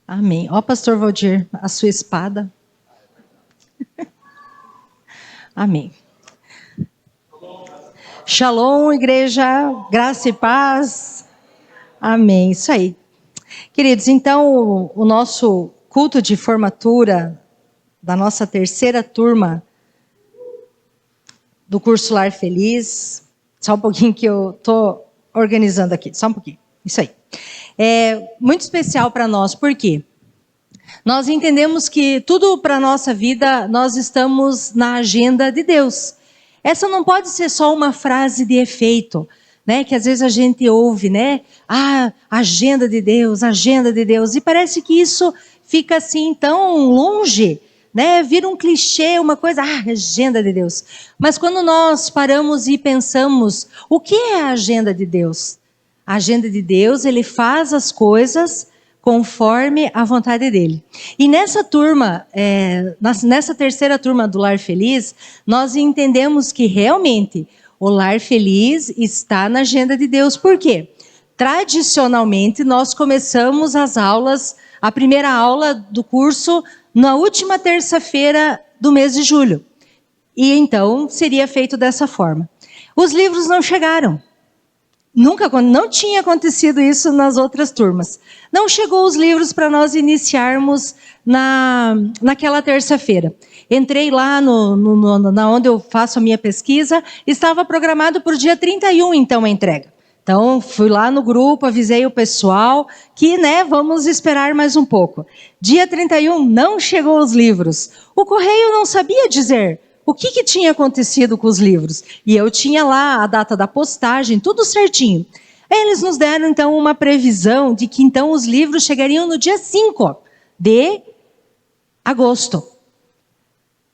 Amém. Ó, pastor Valdir, a sua espada. Amém. Shalom, igreja, graça e paz. Amém. Isso aí. Queridos, então, o nosso culto de formatura da nossa terceira turma do curso Lar Feliz. Só um pouquinho que eu estou organizando aqui. Só um pouquinho. Isso aí. É muito especial para nós. Por quê? Nós entendemos que tudo para a nossa vida, nós estamos na agenda de Deus. Essa não pode ser só uma frase de efeito, né? Que às vezes a gente ouve, né? Ah, agenda de Deus, agenda de Deus. E parece que isso fica assim tão longe, né? Vira um clichê, uma coisa, agenda de Deus. Mas quando nós paramos e pensamos, o que é a agenda de Deus? A agenda de Deus, ele faz as coisas conforme a vontade dele. E nessa turma, nessa terceira turma do Lar Feliz, nós entendemos que realmente o Lar Feliz está na agenda de Deus. Por quê? Tradicionalmente, nós começamos as aulas, a primeira aula do curso, na última terça-feira do mês de julho. E então, seria feito dessa forma. Os livros não chegaram. Não tinha acontecido isso nas outras turmas. Não chegou os livros para nós iniciarmos naquela terça-feira. Entrei lá na onde eu faço a minha pesquisa, estava programado para o dia 31, então, a entrega. Então, fui lá no grupo, avisei o pessoal que, vamos esperar mais um pouco. Dia 31, não chegou os livros. O correio não sabia dizer o que tinha acontecido com os livros. E eu tinha lá a data da postagem, tudo certinho. Eles nos deram, então, uma previsão de que, então, os livros chegariam no dia 5 de agosto.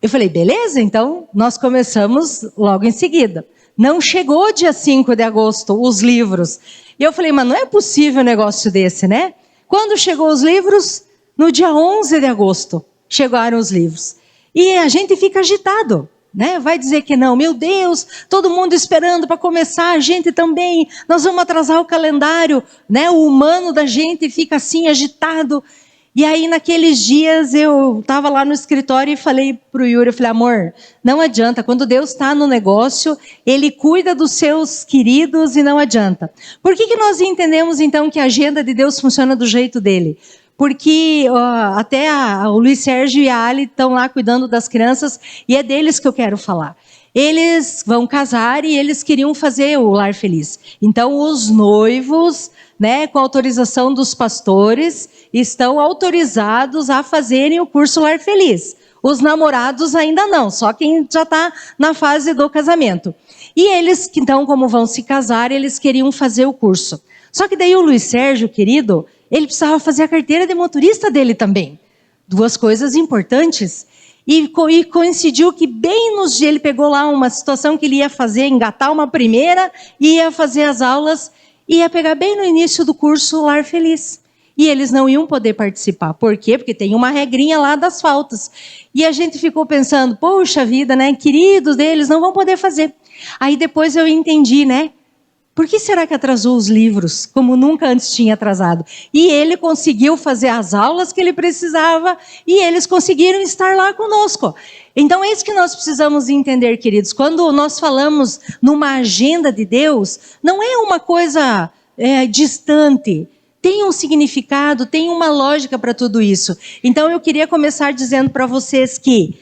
Eu falei, beleza, então, nós começamos logo em seguida. Não chegou dia 5 de agosto os livros. E eu falei, mas não é possível um negócio desse, né? Quando chegou os livros? No dia 11 de agosto chegaram os livros. E a gente fica agitado, né? Vai dizer que não, meu Deus, todo mundo esperando para começar, a gente também, nós vamos atrasar o calendário, né? O humano da gente fica assim agitado. E aí naqueles dias eu estava lá no escritório e falei para o Yuri, eu falei, amor, não adianta, quando Deus está no negócio, Ele cuida dos seus queridos e não adianta. Por que nós entendemos então que a agenda de Deus funciona do jeito dele? Porque até o Luiz Sérgio e a Ali estão lá cuidando das crianças e é deles que eu quero falar. Eles vão casar e eles queriam fazer o Lar Feliz. Então os noivos, com autorização dos pastores, estão autorizados a fazerem o curso Lar Feliz. Os namorados ainda não, só quem já está na fase do casamento. E eles, então, como vão se casar, eles queriam fazer o curso. Só que daí o Luiz Sérgio, querido, ele precisava fazer a carteira de motorista dele também. Duas coisas importantes. E coincidiu que bem nos dias ele pegou lá uma situação que ele ia fazer, engatar uma primeira, ia fazer as aulas, ia pegar bem no início do curso Lar Feliz. E eles não iam poder participar. Por quê? Porque tem uma regrinha lá das faltas. E a gente ficou pensando, poxa vida, queridos deles não vão poder fazer. Aí depois eu entendi, por que será que atrasou os livros, como nunca antes tinha atrasado? E ele conseguiu fazer as aulas que ele precisava e eles conseguiram estar lá conosco. Então é isso que nós precisamos entender, queridos. Quando nós falamos numa agenda de Deus, não é uma coisa distante. Tem um significado, tem uma lógica para tudo isso. Então eu queria começar dizendo para vocês que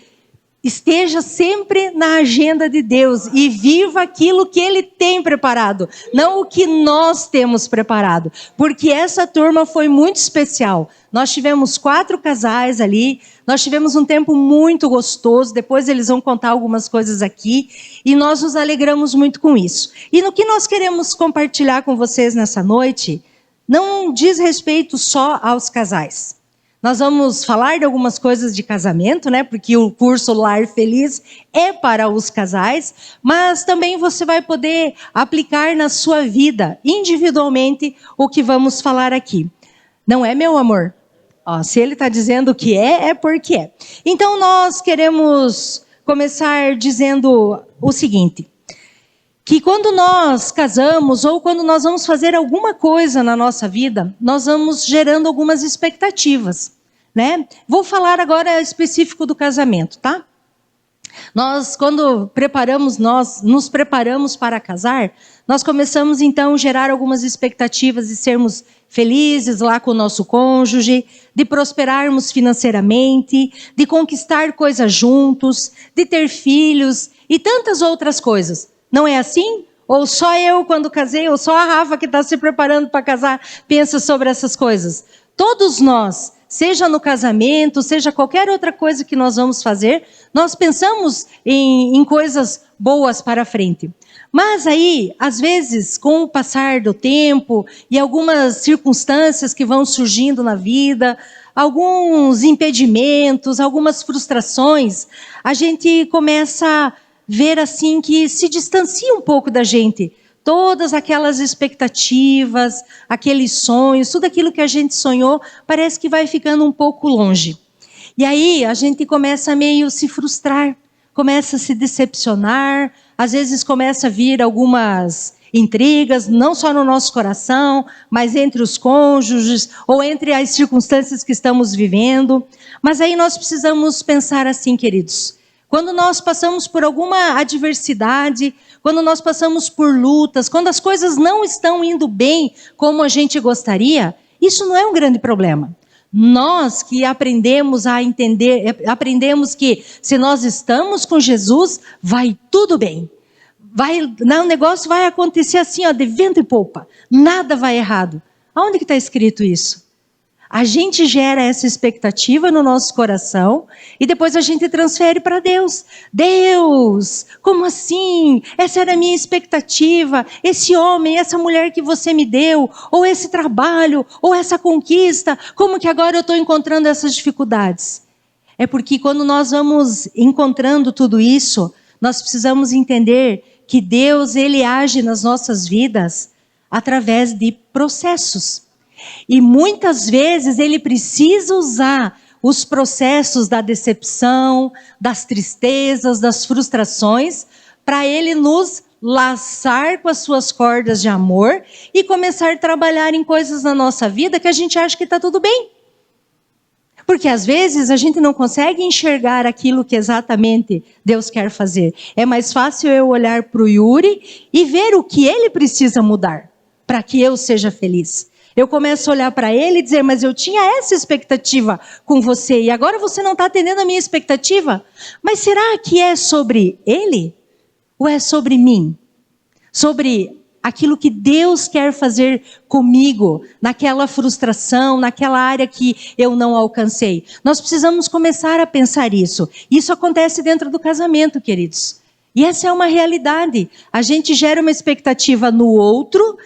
esteja sempre na agenda de Deus e viva aquilo que Ele tem preparado, não o que nós temos preparado. Porque essa turma foi muito especial. Nós tivemos 4 casais ali, nós tivemos um tempo muito gostoso, depois eles vão contar algumas coisas aqui, e nós nos alegramos muito com isso. E no que nós queremos compartilhar com vocês nessa noite, não diz respeito só aos casais. Nós vamos falar de algumas coisas de casamento, porque o curso Lar Feliz é para os casais, mas também você vai poder aplicar na sua vida, individualmente, o que vamos falar aqui. Não é, meu amor? Se ele está dizendo que é porque é. Então nós queremos começar dizendo o seguinte, que quando nós casamos ou quando nós vamos fazer alguma coisa na nossa vida, nós vamos gerando algumas expectativas, né? Vou falar agora específico do casamento, tá? Nós, quando nós nos preparamos para casar, nós começamos então a gerar algumas expectativas de sermos felizes lá com o nosso cônjuge, de prosperarmos financeiramente, de conquistar coisas juntos, de ter filhos e tantas outras coisas. Não é assim? Ou só eu, quando casei, ou só a Rafa que está se preparando para casar, pensa sobre essas coisas? Todos nós, seja no casamento, seja qualquer outra coisa que nós vamos fazer, nós pensamos em coisas boas para frente. Mas aí, às vezes, com o passar do tempo e algumas circunstâncias que vão surgindo na vida, alguns impedimentos, algumas frustrações, a gente começa a ver assim que se distancia um pouco da gente. Todas aquelas expectativas, aqueles sonhos, tudo aquilo que a gente sonhou, parece que vai ficando um pouco longe. E aí a gente começa a meio se frustrar, começa a se decepcionar, às vezes começa a vir algumas intrigas, não só no nosso coração, mas entre os cônjuges ou entre as circunstâncias que estamos vivendo. Mas aí nós precisamos pensar assim, queridos. Quando nós passamos por alguma adversidade, quando nós passamos por lutas, quando as coisas não estão indo bem como a gente gostaria, isso não é um grande problema. Nós que aprendemos a entender, aprendemos que se nós estamos com Jesus, vai tudo bem. O negócio vai acontecer assim, ó, de vento e popa. Nada vai errado. Aonde que está escrito isso? A gente gera essa expectativa no nosso coração e depois a gente transfere para Deus. Deus, como assim? Essa era a minha expectativa. Esse homem, essa mulher que você me deu, ou esse trabalho, ou essa conquista, como que agora eu estou encontrando essas dificuldades? É porque quando nós vamos encontrando tudo isso, nós precisamos entender que Deus, Ele age nas nossas vidas através de processos. E muitas vezes Ele precisa usar os processos da decepção, das tristezas, das frustrações, para Ele nos laçar com as suas cordas de amor e começar a trabalhar em coisas na nossa vida que a gente acha que está tudo bem. Porque às vezes a gente não consegue enxergar aquilo que exatamente Deus quer fazer. É mais fácil eu olhar para o Yuri e ver o que ele precisa mudar para que eu seja feliz. Eu começo a olhar para ele e dizer, mas eu tinha essa expectativa com você e agora você não está atendendo a minha expectativa? Mas será que é sobre ele? Ou é sobre mim? Sobre aquilo que Deus quer fazer comigo, naquela frustração, naquela área que eu não alcancei. Nós precisamos começar a pensar isso. Isso acontece dentro do casamento, queridos. E essa é uma realidade. A gente gera uma expectativa no outro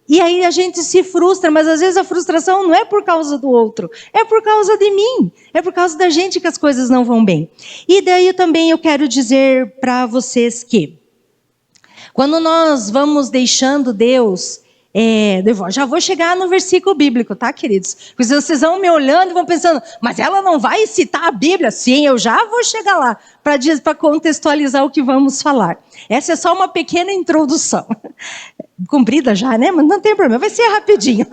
e aí a gente se frustra, mas às vezes a frustração não é por causa do outro, é por causa de mim, é por causa da gente que as coisas não vão bem. E daí também eu quero dizer para vocês que, quando nós vamos deixando Deus, já vou chegar no versículo bíblico, tá, queridos? Porque vocês vão me olhando e vão pensando, mas ela não vai citar a Bíblia? Sim, eu já vou chegar lá, para contextualizar o que vamos falar. Essa é só uma pequena introdução. Comprida já, né? Mas não tem problema, vai ser rapidinho.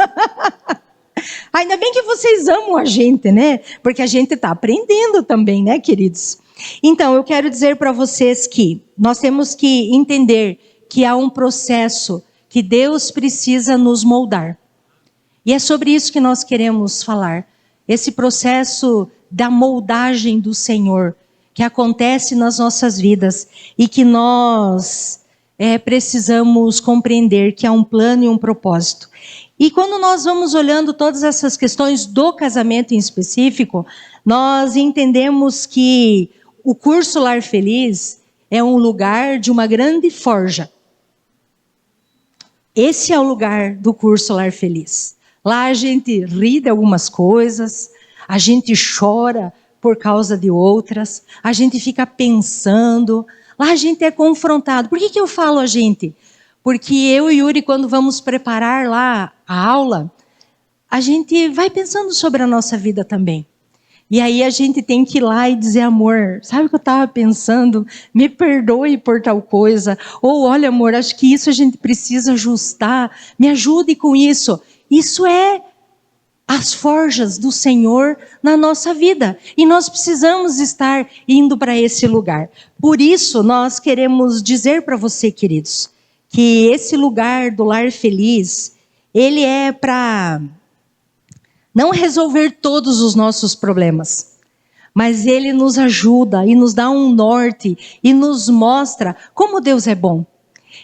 Ainda bem que vocês amam a gente, né? Porque a gente está aprendendo também, né, queridos? Então, eu quero dizer para vocês que nós temos que entender que há um processo que Deus precisa nos moldar. E é sobre isso que nós queremos falar. Esse processo da moldagem do Senhor, que acontece nas nossas vidas e que nós precisamos compreender que há um plano e um propósito. E quando nós vamos olhando todas essas questões do casamento em específico, nós entendemos que o curso Lar Feliz é um lugar de uma grande forja. Esse é o lugar do curso Lar Feliz. Lá a gente ri de algumas coisas, a gente chora por causa de outras, a gente fica pensando, lá a gente é confrontado. Por que eu falo a gente? Porque eu e Yuri, quando vamos preparar lá a aula, a gente vai pensando sobre a nossa vida também. E aí a gente tem que ir lá e dizer, amor, sabe o que eu estava pensando? Me perdoe por tal coisa. Ou, olha, amor, acho que isso a gente precisa ajustar. Me ajude com isso. Isso é as forjas do Senhor na nossa vida. E nós precisamos estar indo para esse lugar. Por isso, nós queremos dizer para você, queridos, que esse lugar do lar feliz, ele é para não resolver todos os nossos problemas, mas ele nos ajuda e nos dá um norte e nos mostra como Deus é bom.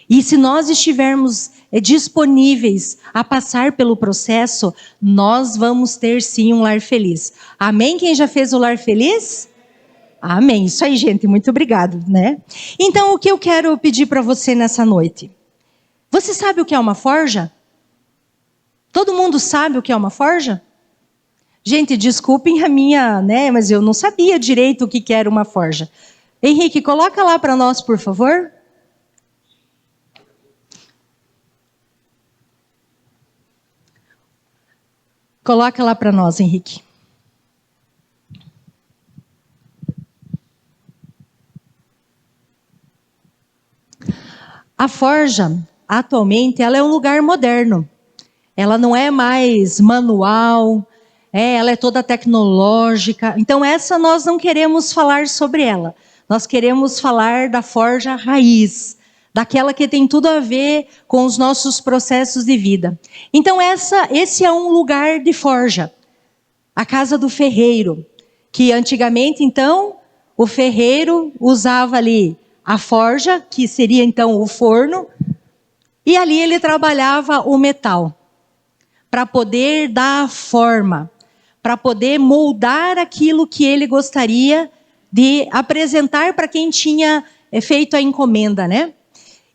E se nós estivermos disponíveis a passar pelo processo, nós vamos ter sim um lar feliz. Amém? Quem já fez o lar feliz? Amém. Isso aí, gente. Muito obrigado, né? Então, o que eu quero pedir para você nessa noite? Você sabe o que é uma forja? Todo mundo sabe o que é uma forja? Gente, desculpem a minha, né? Mas eu não sabia direito o que era uma forja. Henrique, coloca lá para nós, por favor. Coloca lá para nós, Henrique. A forja, atualmente, ela é um lugar moderno. Ela não é mais manual, ela é toda tecnológica. Então essa nós não queremos falar sobre ela. Nós queremos falar da forja raiz, daquela que tem tudo a ver com os nossos processos de vida. Então esse é um lugar de forja. A casa do ferreiro, que antigamente então o ferreiro usava ali a forja, que seria então o forno, e ali ele trabalhava o metal, para poder dar forma, para poder moldar aquilo que ele gostaria de apresentar para quem tinha feito a encomenda, né?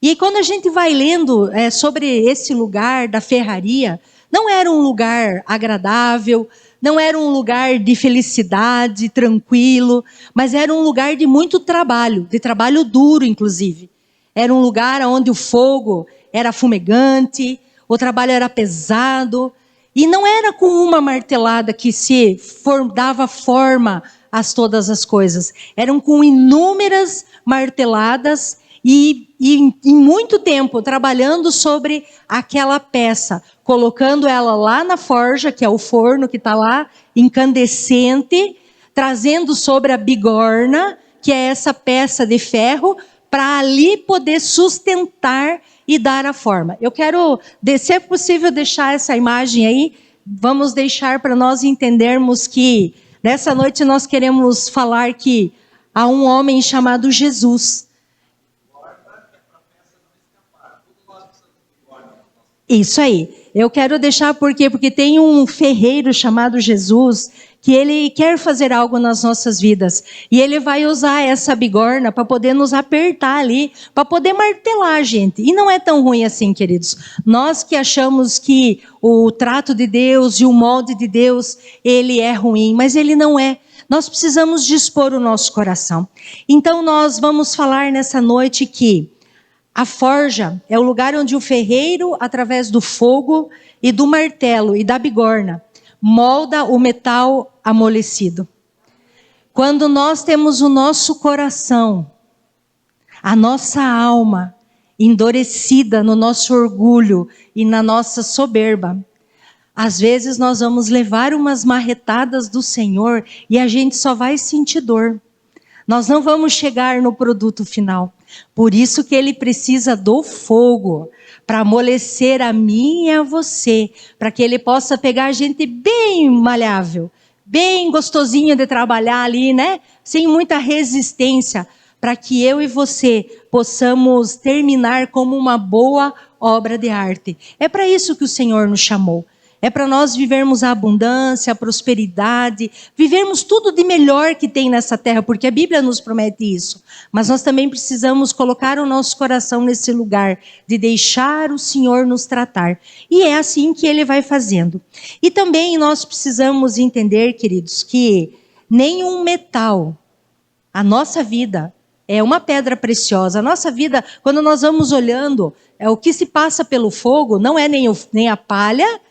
E quando a gente vai lendo sobre esse lugar da ferraria, não era um lugar agradável, não era um lugar de felicidade, tranquilo, mas era um lugar de muito trabalho, de trabalho duro, inclusive. Era um lugar onde o fogo era fumegante, o trabalho era pesado, e não era com uma martelada que dava forma a todas as coisas. Eram com inúmeras marteladas e em muito tempo trabalhando sobre aquela peça, colocando ela lá na forja, que é o forno que está lá, incandescente, trazendo sobre a bigorna, que é essa peça de ferro, para ali poder sustentar e dar a forma. Eu quero, se é possível, deixar essa imagem aí. Vamos deixar para nós entendermos que nessa noite nós queremos falar que há um homem chamado Jesus. Isso aí. Eu quero deixar por quê? Porque tem um ferreiro chamado Jesus que ele quer fazer algo nas nossas vidas. E ele vai usar essa bigorna para poder nos apertar ali, para poder martelar a gente. E não é tão ruim assim, queridos. Nós que achamos que o trato de Deus e o molde de Deus, ele é ruim, mas ele não é. Nós precisamos dispor o nosso coração. Então nós vamos falar nessa noite que a forja é o lugar onde o ferreiro, através do fogo e do martelo e da bigorna, molda o metal amolecido. Quando nós temos o nosso coração, a nossa alma endurecida no nosso orgulho e na nossa soberba, às vezes nós vamos levar umas marretadas do Senhor e a gente só vai sentir dor. Nós não vamos chegar no produto final. Por isso que ele precisa do fogo, para amolecer a mim e a você, para que ele possa pegar a gente bem maleável, bem gostosinho de trabalhar ali, né? Sem muita resistência, para que eu e você possamos terminar como uma boa obra de arte. É para isso que o Senhor nos chamou. É para nós vivermos a abundância, a prosperidade, vivermos tudo de melhor que tem nessa terra, porque a Bíblia nos promete isso. Mas nós também precisamos colocar o nosso coração nesse lugar, de deixar o Senhor nos tratar. E é assim que Ele vai fazendo. E também nós precisamos entender, queridos, que nenhum metal, a nossa vida, é uma pedra preciosa. A nossa vida, quando nós vamos olhando, o que se passa pelo fogo, não é nem a palha,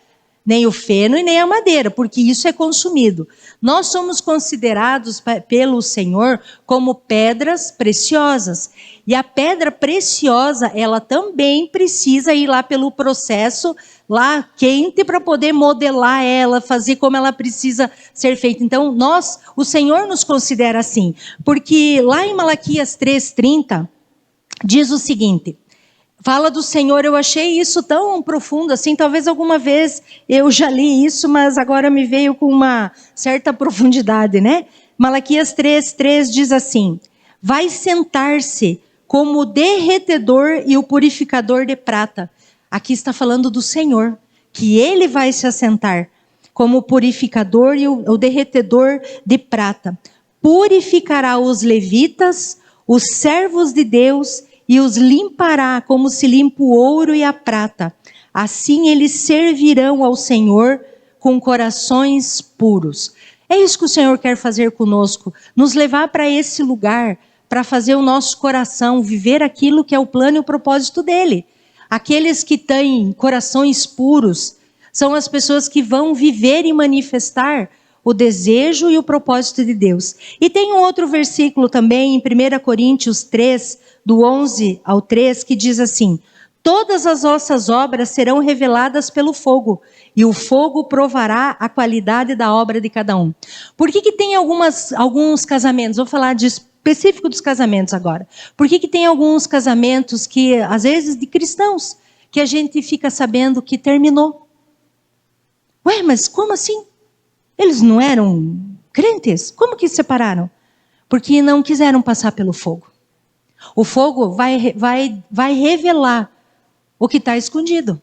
nem o feno e nem a madeira, porque isso é consumido. Nós somos considerados pelo Senhor como pedras preciosas. E a pedra preciosa, ela também precisa ir lá pelo processo, lá quente, para poder modelar ela, fazer como ela precisa ser feita. Então, o Senhor nos considera assim. Porque lá em Malaquias 3:30, diz o seguinte... Fala do Senhor, eu achei isso tão profundo assim, talvez alguma vez eu já li isso, mas agora me veio com uma certa profundidade, né? Malaquias 3:3 diz assim: vai sentar-se como o derretedor e o purificador de prata. Aqui está falando do Senhor, que ele vai se assentar como o purificador e o derretedor de prata. Purificará os levitas, os servos de Deus, e os limpará como se limpa o ouro e a prata. Assim eles servirão ao Senhor com corações puros. É isso que o Senhor quer fazer conosco, nos levar para esse lugar, para fazer o nosso coração viver aquilo que é o plano e o propósito dele. Aqueles que têm corações puros são as pessoas que vão viver e manifestar o desejo e o propósito de Deus. E tem um outro versículo também, em 1 Coríntios 3, do 11 ao 3, que diz assim: todas as vossas obras serão reveladas pelo fogo, e o fogo provará a qualidade da obra de cada um. Por que tem alguns casamentos? Vou falar de específico dos casamentos agora. Por que tem alguns casamentos que, às vezes, de cristãos, que a gente fica sabendo que terminou? Ué, mas como assim? Eles não eram crentes? Como que se separaram? Porque não quiseram passar pelo fogo. O fogo vai revelar o que está escondido.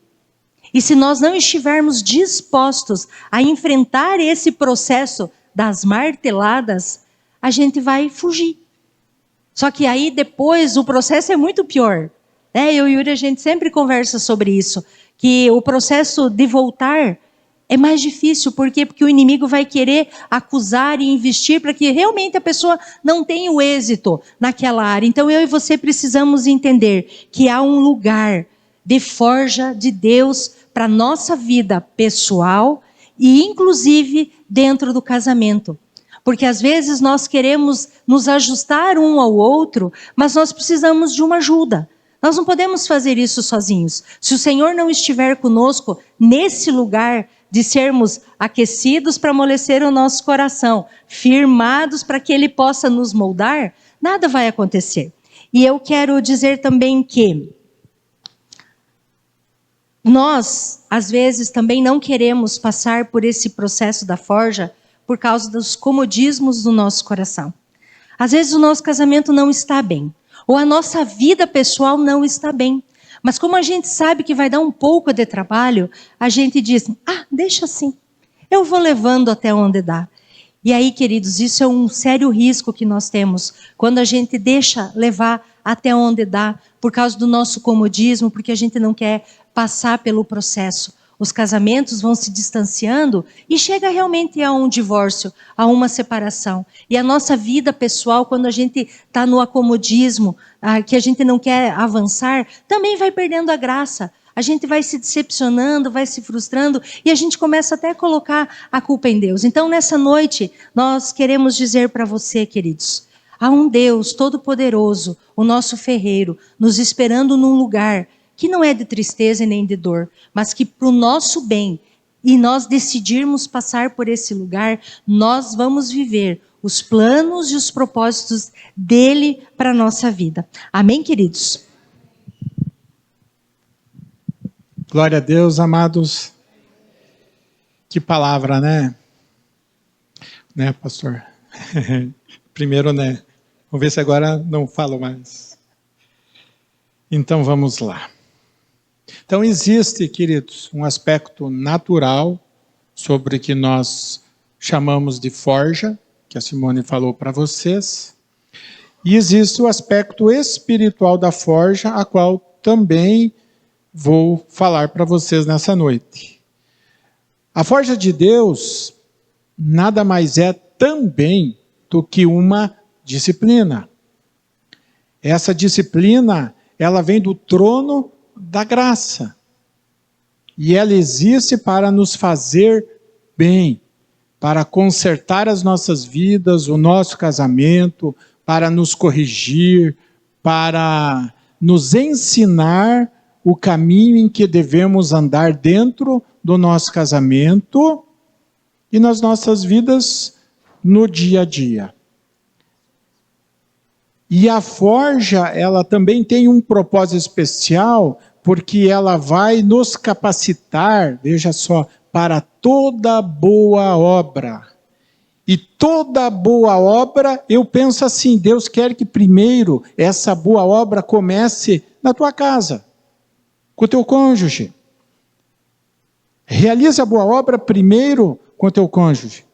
E se nós não estivermos dispostos a enfrentar esse processo das marteladas, a gente vai fugir. Só que aí depois o processo é muito pior. Eu e o Yuri, a gente sempre conversa sobre isso. Que o processo de voltar é mais difícil. Por quê? Porque o inimigo vai querer acusar e investir para que realmente a pessoa não tenha o êxito naquela área. Então eu e você precisamos entender que há um lugar de forja de Deus para a nossa vida pessoal e inclusive dentro do casamento. Porque às vezes nós queremos nos ajustar um ao outro, mas nós precisamos de uma ajuda. Nós não podemos fazer isso sozinhos. Se o Senhor não estiver conosco nesse lugar de sermos aquecidos para amolecer o nosso coração, firmados para que Ele possa nos moldar, nada vai acontecer. E eu quero dizer também que nós, às vezes, também não queremos passar por esse processo da forja por causa dos comodismos do nosso coração. Às vezes o nosso casamento não está bem, ou a nossa vida pessoal não está bem. Mas como a gente sabe que vai dar um pouco de trabalho, a gente diz, deixa assim, eu vou levando até onde dá. E aí, queridos, isso é um sério risco que nós temos, quando a gente deixa levar até onde dá, por causa do nosso comodismo, porque a gente não quer passar pelo processo. Os casamentos vão se distanciando e chega realmente a um divórcio, a uma separação. E a nossa vida pessoal, quando a gente está no acomodismo, que a gente não quer avançar, também vai perdendo a graça. A gente vai se decepcionando, vai se frustrando e a gente começa até a colocar a culpa em Deus. Então, nessa noite, nós queremos dizer para você, queridos, há um Deus todo-poderoso, o nosso ferreiro, nos esperando num lugar que não é de tristeza e nem de dor, mas que para o nosso bem, e nós decidirmos passar por esse lugar, nós vamos viver os planos e os propósitos dele para a nossa vida. Amém, queridos? Glória a Deus, amados. Que palavra, né? Né, pastor? Primeiro, né? Vamos ver se agora não falo mais. Então, vamos lá. Então, existe, queridos, um aspecto natural sobre o que nós chamamos de forja, que a Simone falou para vocês. E existe o aspecto espiritual da forja, a qual também vou falar para vocês nessa noite. A forja de Deus nada mais é também do que uma disciplina. Essa disciplina, ela vem do trono da graça. E ela existe para nos fazer bem, para consertar as nossas vidas, o nosso casamento, para nos corrigir, para nos ensinar o caminho em que devemos andar dentro do nosso casamento e nas nossas vidas no dia a dia. E a forja, ela também tem um propósito especial, porque ela vai nos capacitar, veja só, para toda boa obra. E toda boa obra, eu penso assim, Deus quer que primeiro essa boa obra comece na tua casa, com o teu cônjuge. Realize a boa obra primeiro com o teu cônjuge,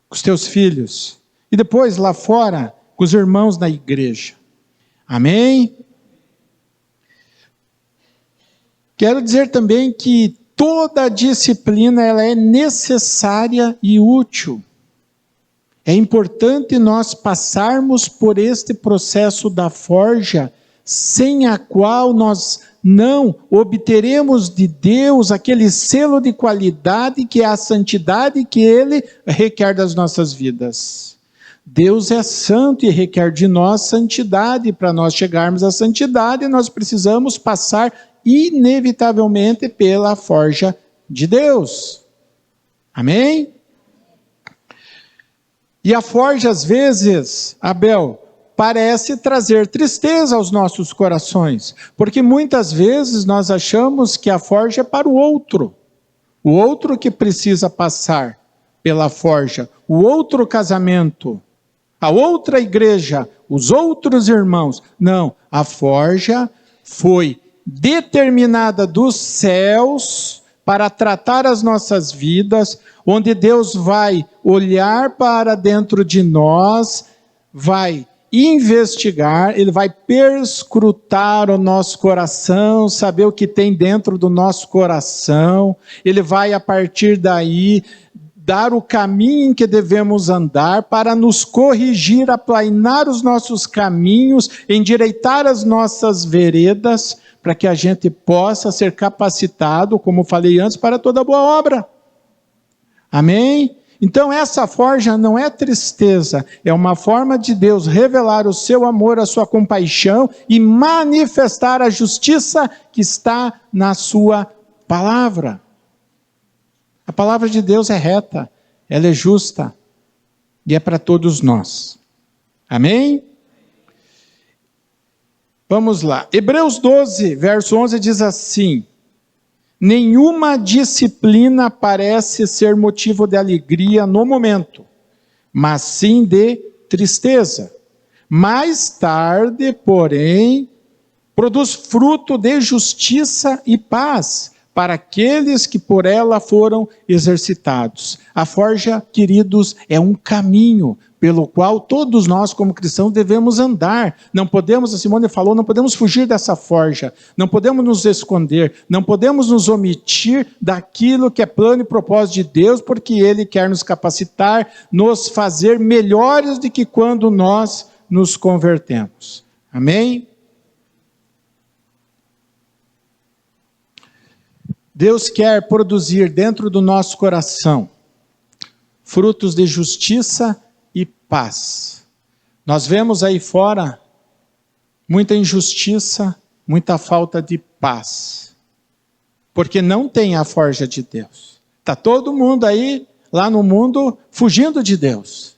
com os teus filhos, e depois lá fora, com os irmãos na igreja. Amém? Quero dizer também que toda disciplina ela é necessária e útil. É importante nós passarmos por este processo da forja, sem a qual nós não obteremos de Deus aquele selo de qualidade que é a santidade que Ele requer das nossas vidas. Deus é santo e requer de nós santidade. Para nós chegarmos à santidade, nós precisamos passar inevitavelmente pela forja de Deus. Amém? E a forja, às vezes, Abel, parece trazer tristeza aos nossos corações, porque muitas vezes nós achamos que a forja é para o outro que precisa passar pela forja, o outro casamento, a outra igreja, os outros irmãos. Não, a forja foi determinada dos céus para tratar as nossas vidas, onde Deus vai olhar para dentro de nós, vai investigar, Ele vai perscrutar o nosso coração, saber o que tem dentro do nosso coração, Ele vai a partir daí dar o caminho em que devemos andar para nos corrigir, aplainar os nossos caminhos, endireitar as nossas veredas, para que a gente possa ser capacitado, como falei antes, para toda boa obra. Amém? Então essa forja não é tristeza, é uma forma de Deus revelar o seu amor, a sua compaixão e manifestar a justiça que está na sua palavra. A palavra de Deus é reta, ela é justa e é para todos nós. Amém? Vamos lá. Hebreus 12, verso 11 diz assim: nenhuma disciplina parece ser motivo de alegria no momento, mas sim de tristeza. Mais tarde, porém, produz fruto de justiça e paz para aqueles que por ela foram exercitados. A forja, queridos, é um caminho pelo qual todos nós, como cristãos, devemos andar. Não podemos, a Simone falou, não podemos fugir dessa forja, não podemos nos esconder, não podemos nos omitir daquilo que é plano e propósito de Deus, porque Ele quer nos capacitar, nos fazer melhores do que quando nós nos convertemos. Amém? Deus quer produzir dentro do nosso coração frutos de justiça e paz. Nós vemos aí fora muita injustiça, muita falta de paz, porque não tem a forja de Deus. Está todo mundo aí, lá no mundo, fugindo de Deus.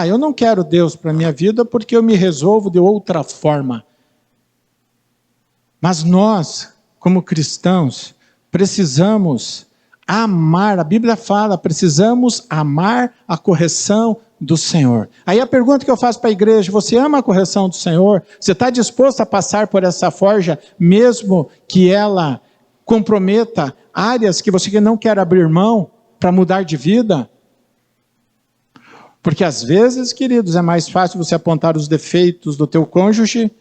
Eu não quero Deus para a minha vida porque eu me resolvo de outra forma. Mas nós, como cristãos, precisamos amar, a Bíblia fala, precisamos amar a correção do Senhor. Aí a pergunta que eu faço para a igreja: você ama a correção do Senhor? Você está disposto a passar por essa forja, mesmo que ela comprometa áreas que você não quer abrir mão para mudar de vida? Porque às vezes, queridos, é mais fácil você apontar os defeitos do teu cônjuge,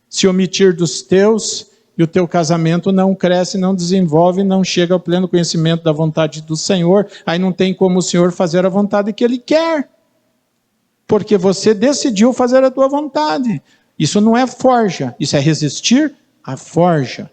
se omitir dos teus, e o teu casamento não cresce, não desenvolve, não chega ao pleno conhecimento da vontade do Senhor. Aí não tem como o Senhor fazer a vontade que Ele quer, porque você decidiu fazer a tua vontade. Isso não é forja, isso é resistir à forja.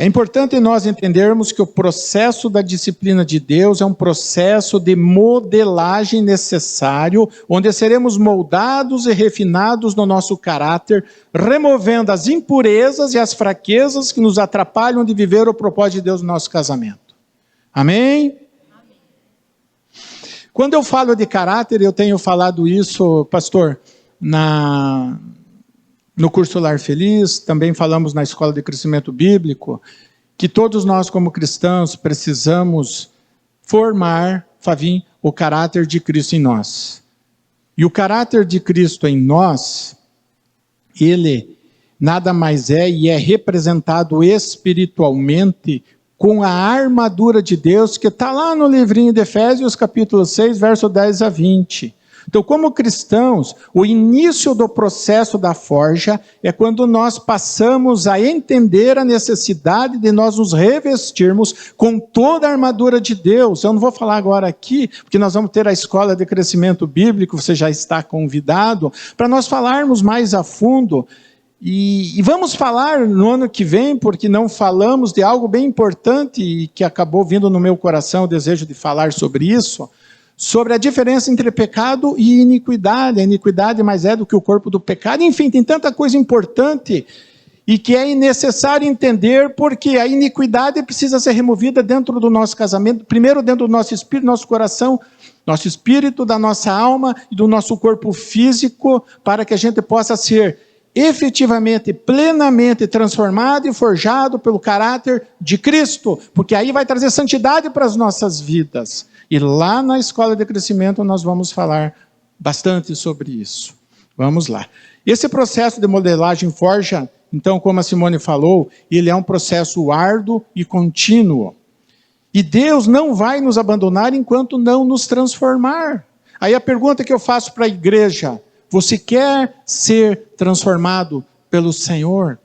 É importante nós entendermos que o processo da disciplina de Deus é um processo de modelagem necessário, onde seremos moldados e refinados no nosso caráter, removendo as impurezas e as fraquezas que nos atrapalham de viver o propósito de Deus no nosso casamento. Amém? Quando eu falo de caráter, eu tenho falado isso, pastor, no curso Lar Feliz, também falamos na Escola de Crescimento Bíblico, que todos nós como cristãos precisamos formar, Favim, o caráter de Cristo em nós. E o caráter de Cristo em nós, ele nada mais é e é representado espiritualmente com a armadura de Deus, que está lá no livrinho de Efésios, capítulo 6, verso 10 a 20. Então, como cristãos, o início do processo da forja é quando nós passamos a entender a necessidade de nós nos revestirmos com toda a armadura de Deus. Eu não vou falar agora aqui, porque nós vamos ter a Escola de Crescimento Bíblico, você já está convidado, para nós falarmos mais a fundo. E vamos falar no ano que vem, porque não falamos de algo bem importante e que acabou vindo no meu coração o desejo de falar sobre isso, sobre a diferença entre pecado e iniquidade. A iniquidade mais é do que o corpo do pecado. Enfim, tem tanta coisa importante e que é necessário entender, porque a iniquidade precisa ser removida dentro do nosso casamento, primeiro dentro do nosso espírito, nosso coração, nosso espírito, da nossa alma e do nosso corpo físico, para que a gente possa ser efetivamente, plenamente transformado e forjado pelo caráter de Cristo, porque aí vai trazer santidade para as nossas vidas. E lá na Escola de Crescimento nós vamos falar bastante sobre isso. Vamos lá. Esse processo de modelagem forja, então, como a Simone falou, ele é um processo árduo e contínuo. E Deus não vai nos abandonar enquanto não nos transformar. Aí a pergunta que eu faço para a igreja: você quer ser transformado pelo Senhor?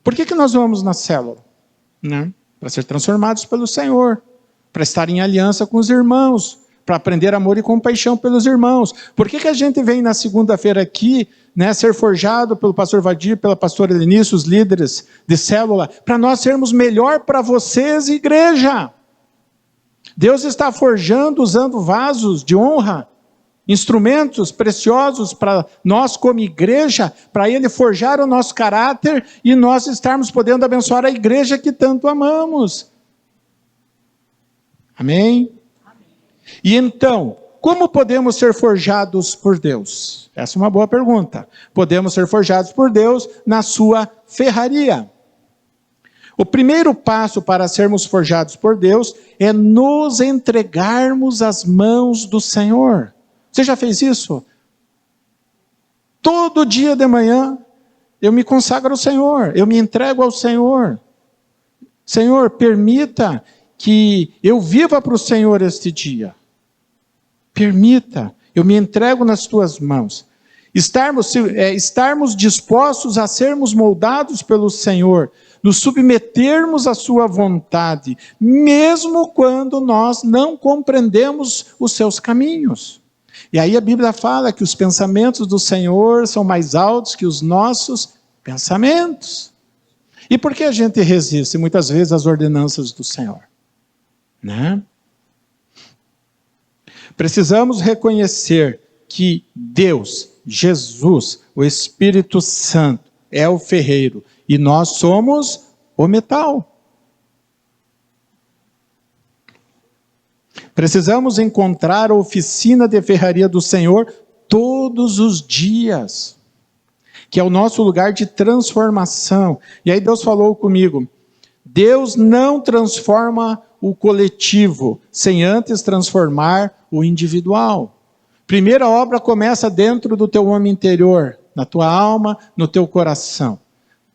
Por que nós vamos na célula? Né? Para ser transformados pelo Senhor, para estar em aliança com os irmãos, para aprender amor e compaixão pelos irmãos. Por que a gente vem na segunda-feira aqui, né, ser forjado pelo pastor Vadir, pela pastora Elenice, os líderes de célula, para nós sermos melhor para vocês, igreja? Deus está forjando, usando vasos de honra, instrumentos preciosos para nós como igreja, para Ele forjar o nosso caráter e nós estarmos podendo abençoar a igreja que tanto amamos. Amém? E então, como podemos ser forjados por Deus? Essa é uma boa pergunta. Podemos ser forjados por Deus na sua ferraria. O primeiro passo para sermos forjados por Deus é nos entregarmos às mãos do Senhor. Você já fez isso? Todo dia de manhã, eu me consagro ao Senhor, eu me entrego ao Senhor. Senhor, permita que eu viva para o Senhor este dia. Permita, eu me entrego nas tuas mãos. Estarmos dispostos a sermos moldados pelo Senhor, nos submetermos à sua vontade, mesmo quando nós não compreendemos os seus caminhos. E aí a Bíblia fala que os pensamentos do Senhor são mais altos que os nossos pensamentos. E por que a gente resiste muitas vezes às ordenanças do Senhor? Né? Precisamos reconhecer que Deus, Jesus, o Espírito Santo, é o ferreiro e nós somos o metal. Precisamos encontrar a oficina de ferraria do Senhor todos os dias, que é o nosso lugar de transformação. E aí Deus falou comigo: Deus não transforma o coletivo sem antes transformar o individual. Primeira obra começa dentro do teu homem interior, na tua alma, no teu coração.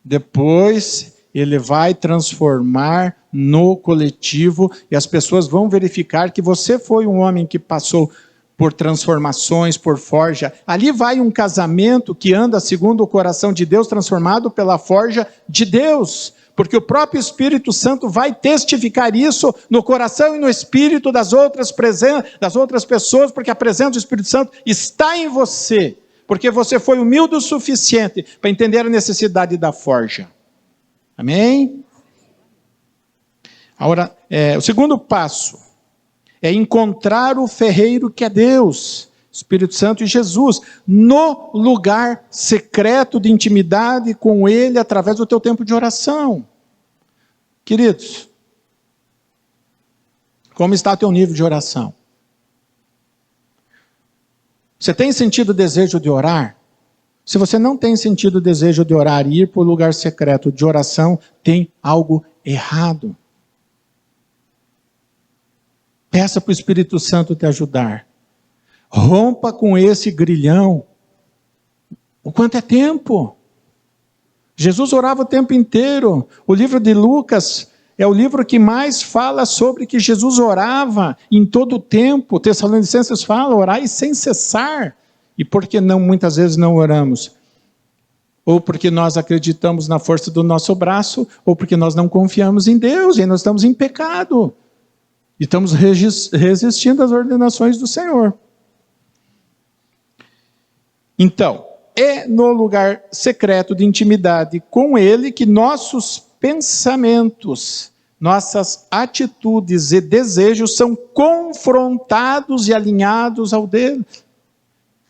Depois ele vai transformar no coletivo e as pessoas vão verificar que você foi um homem que passou por transformações, por forja. Ali vai um casamento que anda segundo o coração de Deus, transformado pela forja de Deus. Porque o próprio Espírito Santo vai testificar isso no coração e no espírito das outras pessoas, porque a presença do Espírito Santo está em você, porque você foi humilde o suficiente para entender a necessidade da forja. Amém? O segundo passo é encontrar o ferreiro que é Deus, Espírito Santo e Jesus, no lugar secreto de intimidade com Ele, através do teu tempo de oração. Queridos, como está o teu nível de oração? Você tem sentido o desejo de orar? Se você não tem sentido o desejo de orar e ir para o lugar secreto de oração, tem algo errado. Peça para o Espírito Santo te ajudar. Rompa com esse grilhão. O quanto é tempo? Jesus orava o tempo inteiro. O livro de Lucas é o livro que mais fala sobre que Jesus orava em todo o tempo. Tessalonicenses fala, orai sem cessar. E por que não, muitas vezes não oramos? Ou porque nós acreditamos na força do nosso braço, ou porque nós não confiamos em Deus, e nós estamos em pecado. E estamos resistindo às ordenações do Senhor. Então, é no lugar secreto de intimidade com Ele que nossos pensamentos, nossas atitudes e desejos são confrontados e alinhados ao dele.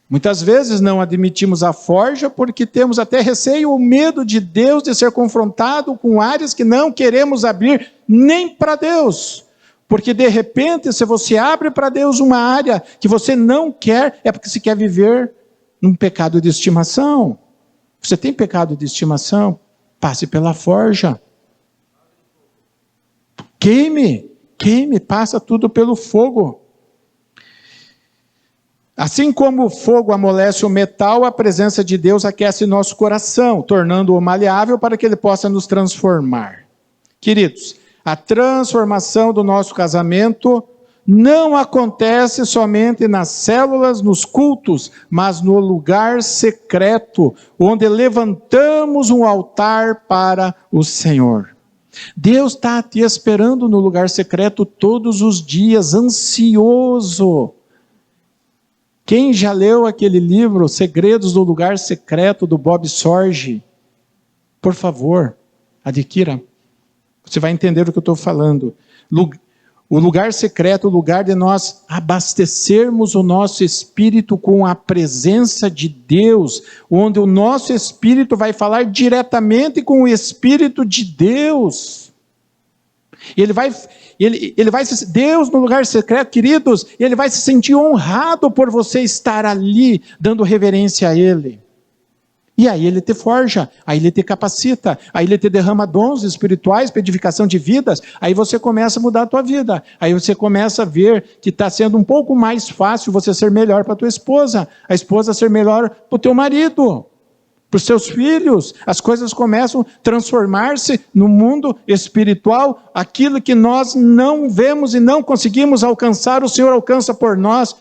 Muitas vezes não admitimos a forja porque temos até receio ou medo de Deus, de ser confrontado com áreas que não queremos abrir nem para Deus. Porque de repente, se você abre para Deus uma área que você não quer, é porque você quer viver num pecado de estimação. Você tem pecado de estimação? Passe pela forja. Queime, passa tudo pelo fogo. Assim como o fogo amolece o metal, a presença de Deus aquece nosso coração, tornando-o maleável para que ele possa nos transformar. Queridos, a transformação do nosso casamento não acontece somente nas células, nos cultos, mas no lugar secreto, onde levantamos um altar para o Senhor. Deus está te esperando no lugar secreto todos os dias, ansioso. Quem já leu aquele livro, Segredos do Lugar Secreto, do Bob Sorge? Por favor, adquira. Você vai entender o que eu estou falando. O lugar secreto, o lugar de nós abastecermos o nosso espírito com a presença de Deus, onde o nosso espírito vai falar diretamente com o Espírito de Deus. Deus no lugar secreto, queridos, Ele vai se sentir honrado por você estar ali, dando reverência a Ele. E aí Ele te forja, aí Ele te capacita, aí Ele te derrama dons espirituais para edificação de vidas, aí você começa a mudar a tua vida, aí você começa a ver que está sendo um pouco mais fácil você ser melhor para a tua esposa, a esposa ser melhor para o teu marido, para os seus filhos. As coisas começam a transformar-se no mundo espiritual. Aquilo que nós não vemos e não conseguimos alcançar, o Senhor alcança por nós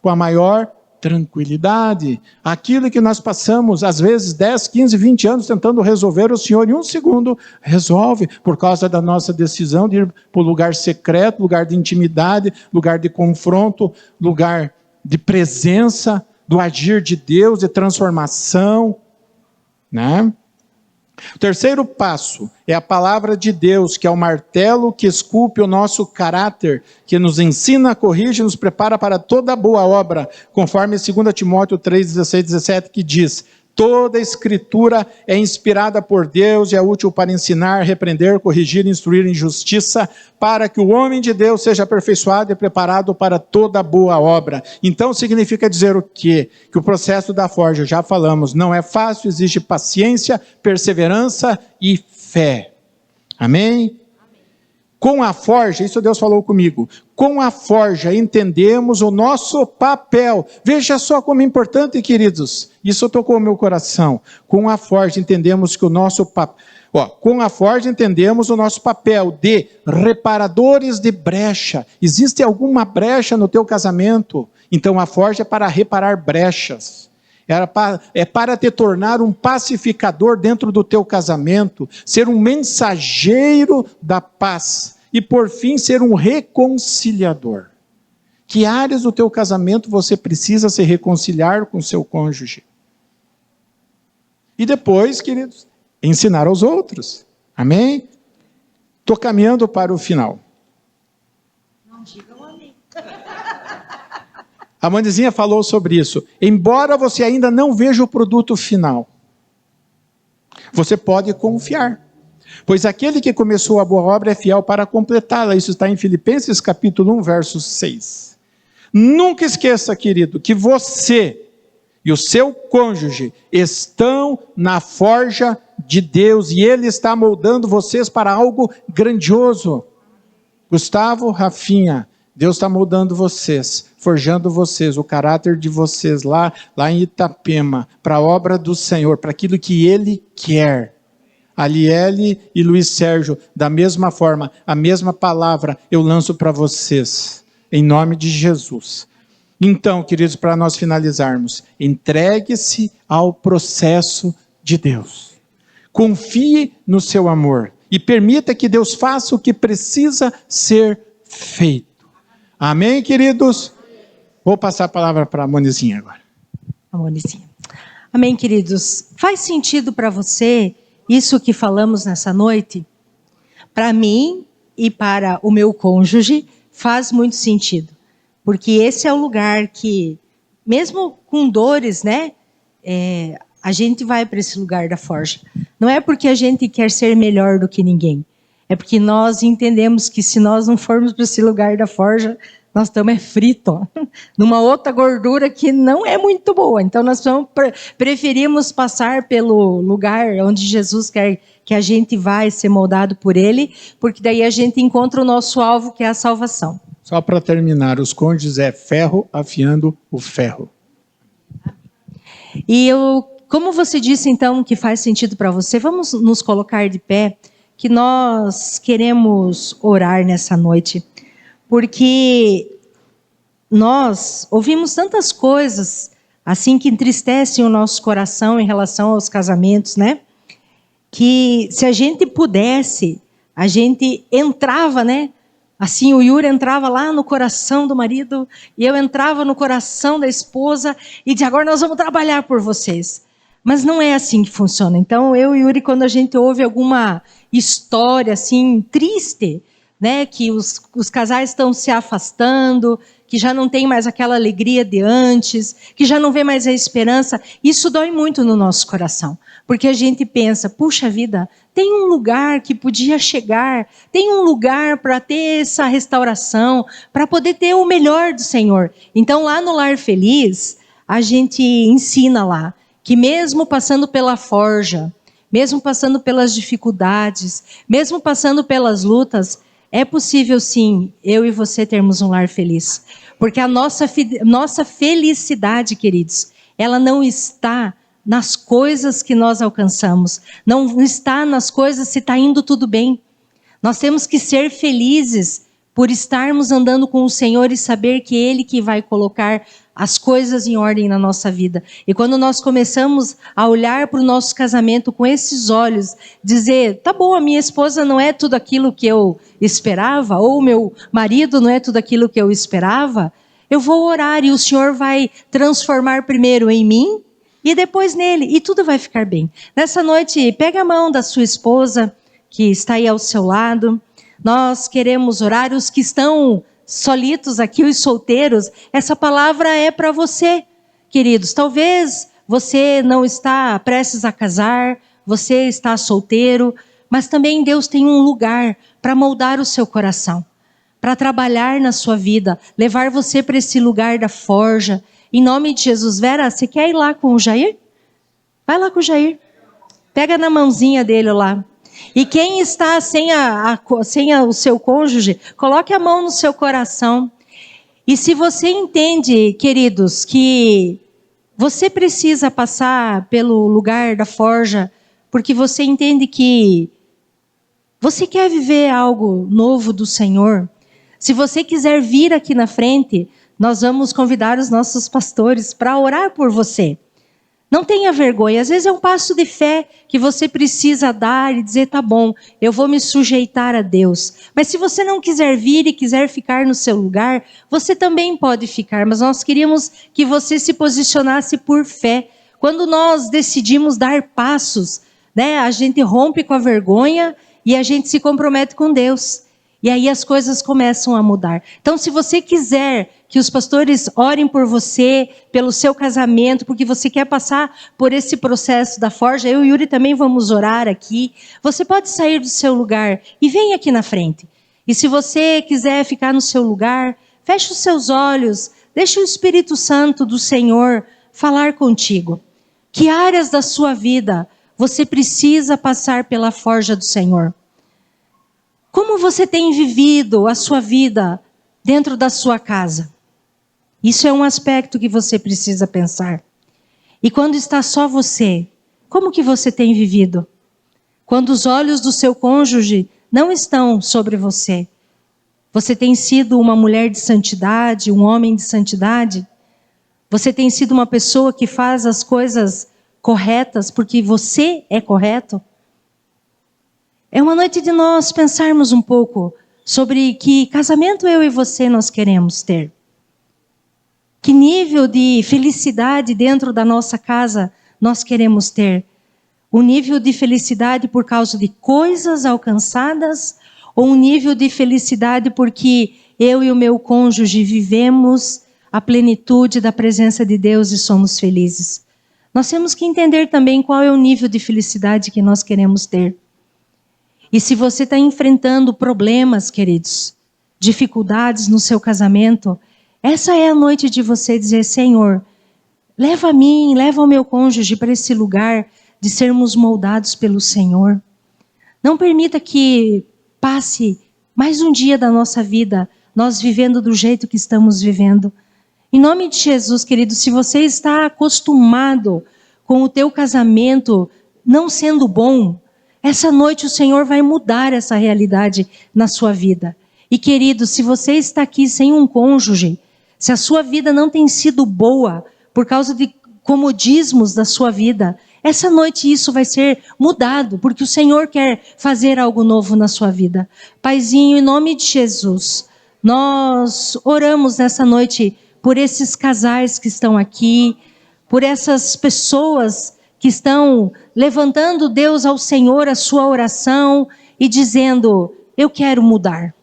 com a maior tranquilidade. Aquilo que nós passamos, às vezes, 10, 15, 20 anos tentando resolver, o Senhor em um segundo resolve, por causa da nossa decisão de ir para o lugar secreto, lugar de intimidade, lugar de confronto, lugar de presença, do agir de Deus, de transformação. Né? O terceiro passo é a palavra de Deus, que é o martelo que esculpe o nosso caráter, que nos ensina, corrige e nos prepara para toda boa obra, conforme 2 Timóteo 3, 16, 17, que diz: toda a escritura é inspirada por Deus e é útil para ensinar, repreender, corrigir e instruir em justiça, para que o homem de Deus seja aperfeiçoado e preparado para toda boa obra. Então significa dizer o quê? Que o processo da forja, já falamos, não é fácil, exige paciência, perseverança e fé. Amém? Com a forja, isso Deus falou comigo, com a forja entendemos o nosso papel. Veja só como é importante, queridos, isso tocou o meu coração. Com a forja entendemos que o nosso papel, com a forja entendemos o nosso papel de reparadores de brecha. Existe alguma brecha no teu casamento? Então a forja é para reparar brechas. É para te tornar um pacificador dentro do teu casamento, ser um mensageiro da paz e, por fim, ser um reconciliador. Que áreas do teu casamento você precisa se reconciliar com o seu cônjuge? E depois, queridos, ensinar aos outros. Amém? Estou caminhando para o final. Não digam amém. A Manizinha falou sobre isso. Embora você ainda não veja o produto final, você pode confiar. Pois aquele que começou a boa obra é fiel para completá-la. Isso está em Filipenses capítulo 1, verso 6. Nunca esqueça, querido, que você e o seu cônjuge estão na forja de Deus e Ele está moldando vocês para algo grandioso. Gustavo, Rafinha, Deus está moldando vocês, forjando vocês, o caráter de vocês lá em Itapema, para a obra do Senhor, para aquilo que Ele quer. Aliele e Luiz Sérgio, da mesma forma, a mesma palavra eu lanço para vocês, em nome de Jesus. Então, queridos, para nós finalizarmos, entregue-se ao processo de Deus. Confie no seu amor e permita que Deus faça o que precisa ser feito. Amém, queridos? Vou passar a palavra para a Monizinha agora. A Monizinha. Amém, queridos. Faz sentido para você isso que falamos nessa noite? Para mim e para o meu cônjuge faz muito sentido. Porque esse é o lugar que, mesmo com dores, né? A gente vai para esse lugar da forja. Não é porque a gente quer ser melhor do que ninguém. É porque nós entendemos que se nós não formos para esse lugar da forja, nós estamos fritos, numa outra gordura que não é muito boa. Então nós preferimos passar pelo lugar onde Jesus quer que a gente vai ser moldado por Ele, porque daí a gente encontra o nosso alvo, que é a salvação. Só para terminar, os cônjuges é ferro afiando o ferro. E como você disse então que faz sentido para você, vamos nos colocar de pé, que nós queremos orar nessa noite. Porque nós ouvimos tantas coisas assim que entristecem o nosso coração em relação aos casamentos, né? Que se a gente pudesse, a gente entrava, né? Assim, o Yuri entrava lá no coração do marido e eu entrava no coração da esposa e dizia, agora nós vamos trabalhar por vocês. Mas não é assim que funciona. Então, eu e o Yuri, quando a gente ouve alguma história assim triste, né, que os casais estão se afastando, que já não tem mais aquela alegria de antes, que já não vê mais a esperança, isso dói muito no nosso coração. Porque a gente pensa, puxa vida, tem um lugar que podia chegar, tem um lugar para ter essa restauração, para poder ter o melhor do Senhor. Então lá no Lar Feliz, a gente ensina lá, que mesmo passando pela forja, mesmo passando pelas dificuldades, mesmo passando pelas lutas, é possível sim, eu e você termos um lar feliz. Porque a nossa felicidade, queridos, ela não está nas coisas que nós alcançamos. Não está nas coisas se está indo tudo bem. Nós temos que ser felizes por estarmos andando com o Senhor e saber que Ele que vai colocar as coisas em ordem na nossa vida. E quando nós começamos a olhar para o nosso casamento com esses olhos, dizer, tá bom, a minha esposa não é tudo aquilo que eu esperava, ou o meu marido não é tudo aquilo que eu esperava, eu vou orar e o Senhor vai transformar primeiro em mim e depois nele, e tudo vai ficar bem. Nessa noite, pega a mão da sua esposa, que está aí ao seu lado. Nós queremos orar, os que estão solitos aqui, os solteiros, essa palavra é para você, queridos. Talvez você não está prestes a casar, você está solteiro, mas também Deus tem um lugar para moldar o seu coração, para trabalhar na sua vida, levar você para esse lugar da forja. Em nome de Jesus. Vera, você quer ir lá com o Jair? Vai lá com o Jair. Pega na mãozinha dele lá. E quem está sem o seu cônjuge, coloque a mão no seu coração. E se você entende, queridos, que você precisa passar pelo lugar da forja, porque você entende que você quer viver algo novo do Senhor, se você quiser vir aqui na frente, nós vamos convidar os nossos pastores para orar por você. Não tenha vergonha, às vezes é um passo de fé que você precisa dar e dizer, tá bom, eu vou me sujeitar a Deus. Mas se você não quiser vir e quiser ficar no seu lugar, você também pode ficar. Mas nós queríamos que você se posicionasse por fé. Quando nós decidimos dar passos, né, a gente rompe com a vergonha e a gente se compromete com Deus. E aí as coisas começam a mudar. Então, se você quiser que os pastores orem por você, pelo seu casamento, porque você quer passar por esse processo da forja, eu e o Yuri também vamos orar aqui. Você pode sair do seu lugar e vem aqui na frente. E se você quiser ficar no seu lugar, feche os seus olhos, deixe o Espírito Santo do Senhor falar contigo. Que áreas da sua vida você precisa passar pela forja do Senhor? Como você tem vivido a sua vida dentro da sua casa? Isso é um aspecto que você precisa pensar. E quando está só você, como que você tem vivido? Quando os olhos do seu cônjuge não estão sobre você, você tem sido uma mulher de santidade, um homem de santidade? Você tem sido uma pessoa que faz as coisas corretas porque você é correto? É uma noite de nós pensarmos um pouco sobre que casamento eu e você nós queremos ter. Que nível de felicidade dentro da nossa casa nós queremos ter? Um nível de felicidade por causa de coisas alcançadas ou um nível de felicidade porque eu e o meu cônjuge vivemos a plenitude da presença de Deus e somos felizes? Nós temos que entender também qual é o nível de felicidade que nós queremos ter. E se você está enfrentando problemas, queridos, dificuldades no seu casamento, essa é a noite de você dizer: Senhor, leva a mim, leva o meu cônjuge para esse lugar de sermos moldados pelo Senhor. Não permita que passe mais um dia da nossa vida, nós vivendo do jeito que estamos vivendo. Em nome de Jesus, querido, se você está acostumado com o teu casamento não sendo bom, essa noite o Senhor vai mudar essa realidade na sua vida. E querido, se você está aqui sem um cônjuge, se a sua vida não tem sido boa por causa de comodismos da sua vida, essa noite isso vai ser mudado, porque o Senhor quer fazer algo novo na sua vida. Paizinho, em nome de Jesus, nós oramos nessa noite por esses casais que estão aqui, por essas pessoas que estão levantando Deus ao Senhor a sua oração e dizendo: eu quero mudar.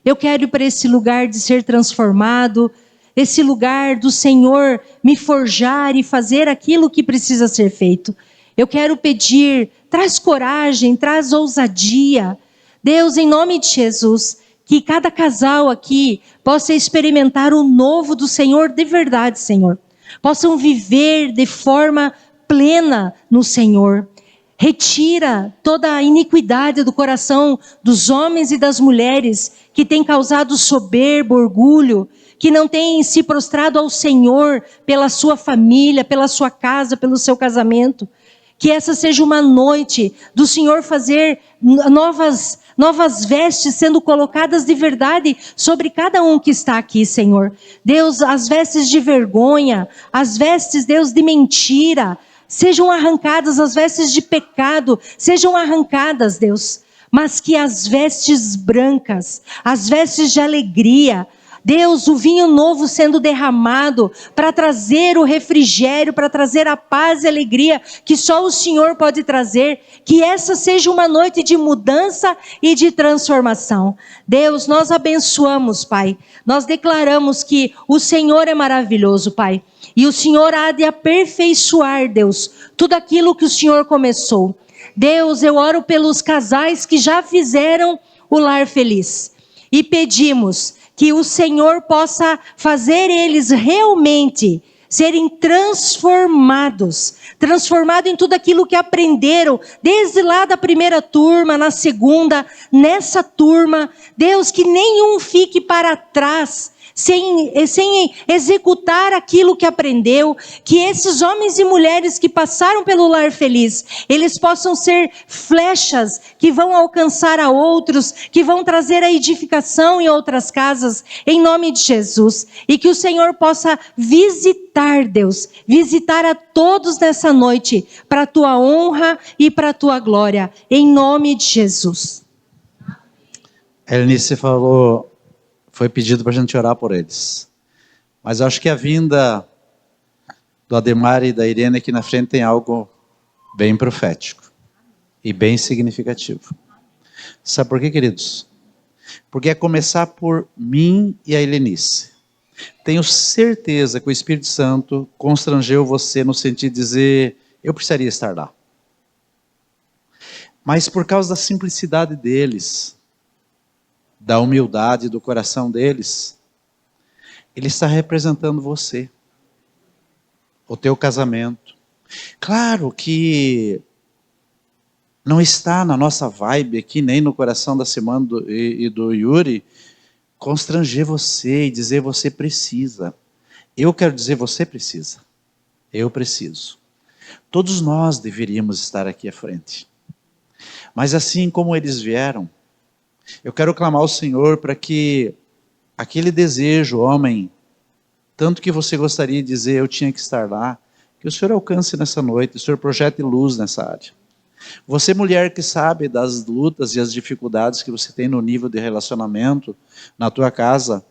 Eu quero ir para esse lugar de ser transformado, esse lugar do Senhor me forjar e fazer aquilo que precisa ser feito. Eu quero pedir, traz coragem, traz ousadia. Deus, em nome de Jesus, que cada casal aqui possa experimentar o novo do Senhor de verdade, Senhor. Possam viver de forma plena no Senhor. Retira toda a iniquidade do coração dos homens e das mulheres que tem causado soberba, orgulho, que não tem se prostrado ao Senhor pela sua família, pela sua casa, pelo seu casamento. Que essa seja uma noite do Senhor fazer novas vestes sendo colocadas de verdade sobre cada um que está aqui, Senhor. Deus, as vestes de vergonha, as vestes, Deus, de mentira, sejam arrancadas, as vestes de pecado sejam arrancadas, Deus. Mas que as vestes brancas, as vestes de alegria, Deus, o vinho novo sendo derramado para trazer o refrigério, para trazer a paz e alegria que só o Senhor pode trazer, que essa seja uma noite de mudança e de transformação. Deus, nós abençoamos, Pai, nós declaramos que o Senhor é maravilhoso, Pai, e o Senhor há de aperfeiçoar, Deus, tudo aquilo que o Senhor começou. Deus, eu oro pelos casais que já fizeram o lar feliz e pedimos que o Senhor possa fazer eles realmente serem transformados em tudo aquilo que aprenderam, desde lá da primeira turma, na segunda, nessa turma. Deus, que nenhum fique para trás, sem executar aquilo que aprendeu, que esses homens e mulheres que passaram pelo lar feliz, eles possam ser flechas que vão alcançar a outros, que vão trazer a edificação em outras casas, em nome de Jesus, e que o Senhor possa visitar, Deus, visitar a todos nessa noite, para a tua honra e para a tua glória, em nome de Jesus. Elnice falou, foi pedido para a gente orar por eles. Mas eu acho que a vinda do Ademar e da Irene aqui na frente tem algo bem profético e bem significativo. Sabe por quê, queridos? Porque é começar por mim e a Helenice. Tenho certeza que o Espírito Santo constrangeu você no sentido de dizer, eu precisaria estar lá. Mas por causa da simplicidade deles, da humildade do coração deles, ele está representando você, o teu casamento. Claro que não está na nossa vibe aqui, nem no coração da Simone e do Yuri, constranger você e dizer você precisa. Eu quero dizer você precisa. Eu preciso. Todos nós deveríamos estar aqui à frente. Mas assim como eles vieram, eu quero clamar ao Senhor para que aquele desejo, homem, tanto que você gostaria de dizer eu tinha que estar lá, que o Senhor alcance nessa noite, o Senhor projete luz nessa área. Você, mulher que sabe das lutas e as dificuldades que você tem no nível de relacionamento na tua casa,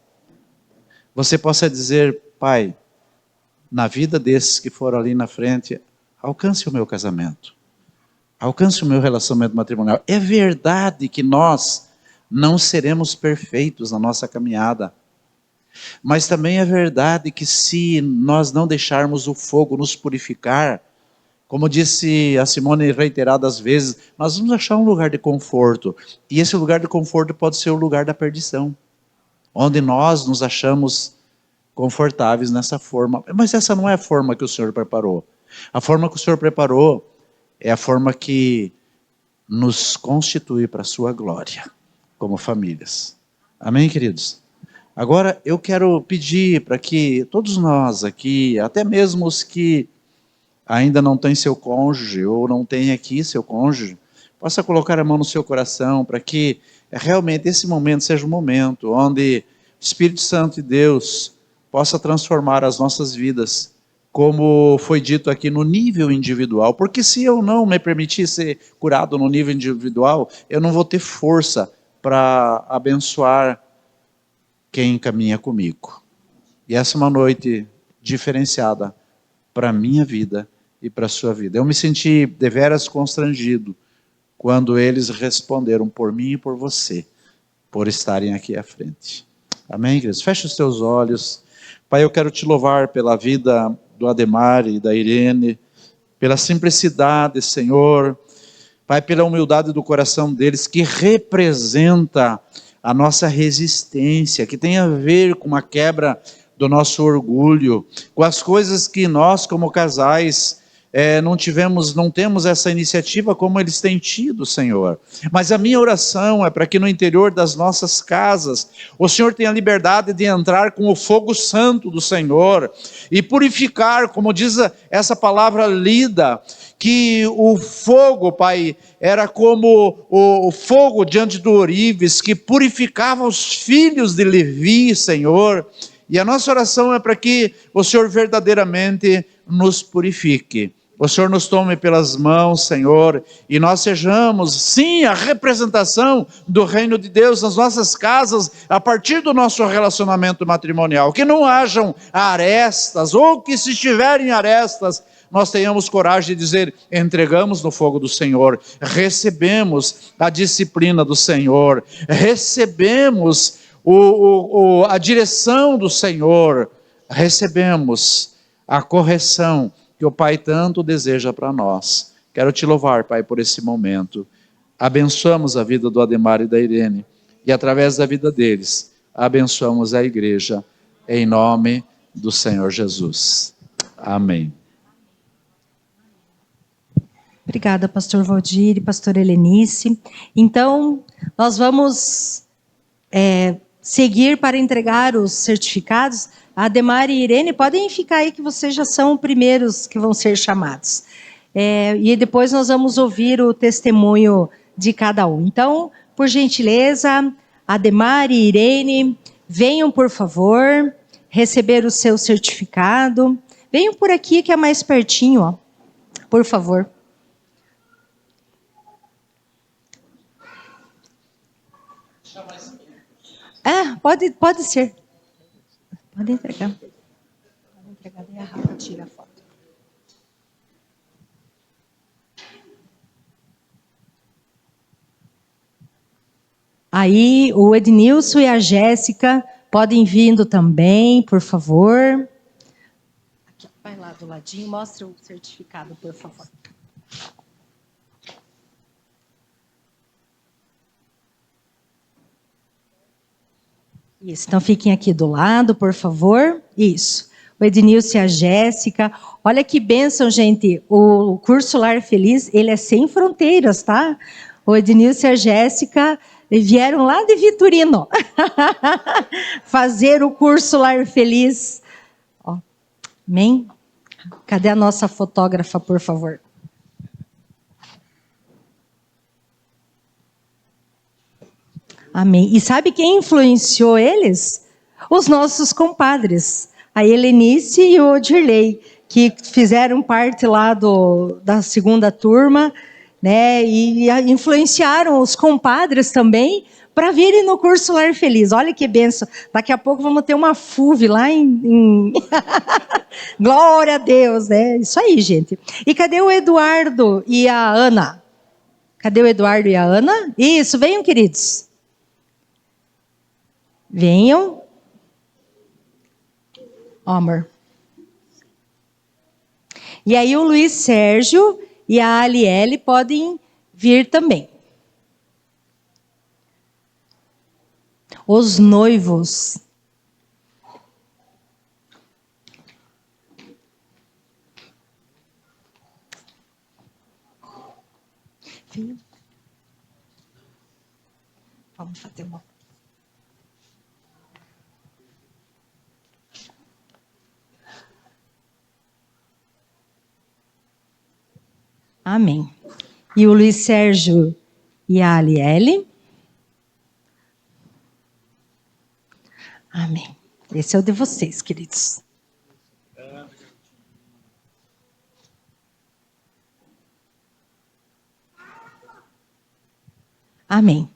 você possa dizer, Pai, na vida desses que foram ali na frente, alcance o meu casamento, alcance o meu relacionamento matrimonial. É verdade que nós não seremos perfeitos na nossa caminhada, mas também é verdade que se nós não deixarmos o fogo nos purificar, como disse a Simone reiteradas vezes, nós vamos achar um lugar de conforto. E esse lugar de conforto pode ser o lugar da perdição, onde nós nos achamos confortáveis nessa forma. Mas essa não é a forma que o Senhor preparou. A forma que o Senhor preparou é a forma que nos constitui para a sua glória, como famílias. Amém, queridos? Agora eu quero pedir para que todos nós aqui, até mesmo os que ainda não têm seu cônjuge ou não têm aqui seu cônjuge, possa colocar a mão no seu coração para que realmente esse momento seja um momento onde o Espírito Santo de Deus possa transformar as nossas vidas, como foi dito aqui, no nível individual. Porque se eu não me permitir ser curado no nível individual, eu não vou ter força para abençoar quem caminha comigo. E essa é uma noite diferenciada para a minha vida e para a sua vida. Eu me senti deveras constrangido quando eles responderam por mim e por você, por estarem aqui à frente. Amém, queridos? Feche os teus olhos. Pai, eu quero te louvar pela vida do Ademar e da Irene, pela simplicidade, Senhor. Pai, pela humildade do coração deles, que representa a nossa resistência, que tem a ver com a quebra do nosso orgulho, com as coisas que nós como casais não temos essa iniciativa como eles têm tido, Senhor. Mas a minha oração é para que no interior das nossas casas, o Senhor tenha liberdade de entrar com o fogo santo do Senhor e purificar, como diz essa palavra lida, que o fogo, Pai, era como o fogo diante do Orives, que purificava os filhos de Levi, Senhor. E a nossa oração é para que o Senhor verdadeiramente nos purifique. O Senhor nos tome pelas mãos, Senhor, e nós sejamos, sim, a representação do reino de Deus nas nossas casas, a partir do nosso relacionamento matrimonial. Que não hajam arestas, ou que se estiverem arestas, nós tenhamos coragem de dizer, entregamos no fogo do Senhor, recebemos a disciplina do Senhor, recebemos a direção do Senhor, recebemos a correção que o Pai tanto deseja para nós. Quero te louvar, Pai, por esse momento. Abençoamos a vida do Ademar e da Irene, e através da vida deles, abençoamos a igreja, em nome do Senhor Jesus. Amém. Obrigada, pastor Valdir e pastor Helenice. Então, nós vamos seguir para entregar os certificados. Ademar e Irene, podem ficar aí que vocês já são os primeiros que vão ser chamados. E depois nós vamos ouvir o testemunho de cada um. Então, por gentileza, Ademar e Irene, venham, por favor, receber o seu certificado. Venham por aqui que é mais pertinho, ó. Por favor. Pode ser. Pode entregar. Pode entregar, daí a Rafa tira a foto. Aí o Ednilson e a Jéssica podem vindo também, por favor. Aqui, vai lá do ladinho, mostra o certificado, por favor. Isso, então fiquem aqui do lado, por favor. Isso. O Ednilson e a Jéssica. Olha que bênção, gente. O curso Lar Feliz, ele é sem fronteiras, tá? O Ednilson e a Jéssica vieram lá de Vitorino fazer o curso Lar Feliz. Ó, amém? Cadê a nossa fotógrafa, por favor? Amém. E sabe quem influenciou eles? Os nossos compadres, a Helenice e o Odirley, que fizeram parte lá da segunda turma, né? E influenciaram os compadres também para virem no curso Lar Feliz. Olha que benção. Daqui a pouco vamos ter uma FUV lá em... Glória a Deus, né? Isso aí, gente. E cadê o Eduardo e a Ana? Cadê o Eduardo e a Ana? Isso, venham, queridos. Venham. Ó, amor. E aí o Luiz Sérgio e a Aliele podem vir também. Os noivos. Venham. Vamos fazer uma... Amém. E o Luiz Sérgio e a Aliele. Amém. Esse é o de vocês, queridos. Amém.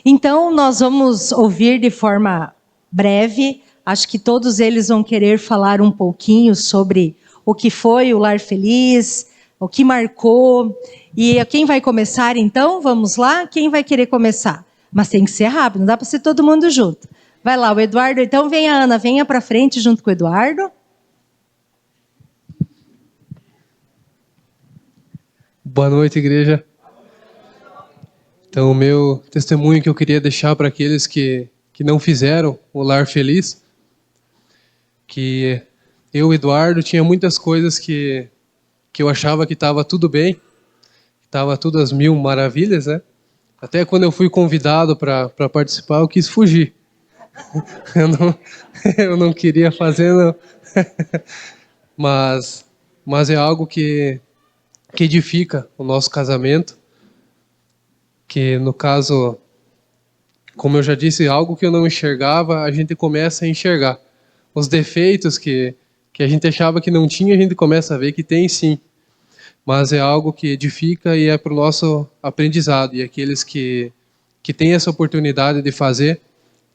Então, nós vamos ouvir de forma breve. Acho que todos eles vão querer falar um pouquinho sobre o que foi o Lar Feliz, o que marcou. E quem vai começar, então? Vamos lá? Quem vai querer começar? Mas tem que ser rápido, não dá para ser todo mundo junto. Vai lá, o Eduardo. Então, vem a Ana, venha para frente junto com o Eduardo. Boa noite, igreja. Então, o meu testemunho que eu queria deixar para aqueles que não fizeram o Lar Feliz, que eu, Eduardo, tinha muitas coisas que eu achava que estava tudo bem, estava tudo às mil maravilhas, né? Até quando eu fui convidado para participar, eu quis fugir. Eu não queria fazer, não. Mas é algo que edifica o nosso casamento, que no caso, como eu já disse, algo que eu não enxergava, a gente começa a enxergar. Os defeitos que a gente achava que não tinha, a gente começa a ver que tem sim. Mas é algo que edifica e é para o nosso aprendizado. E aqueles que têm essa oportunidade de fazer,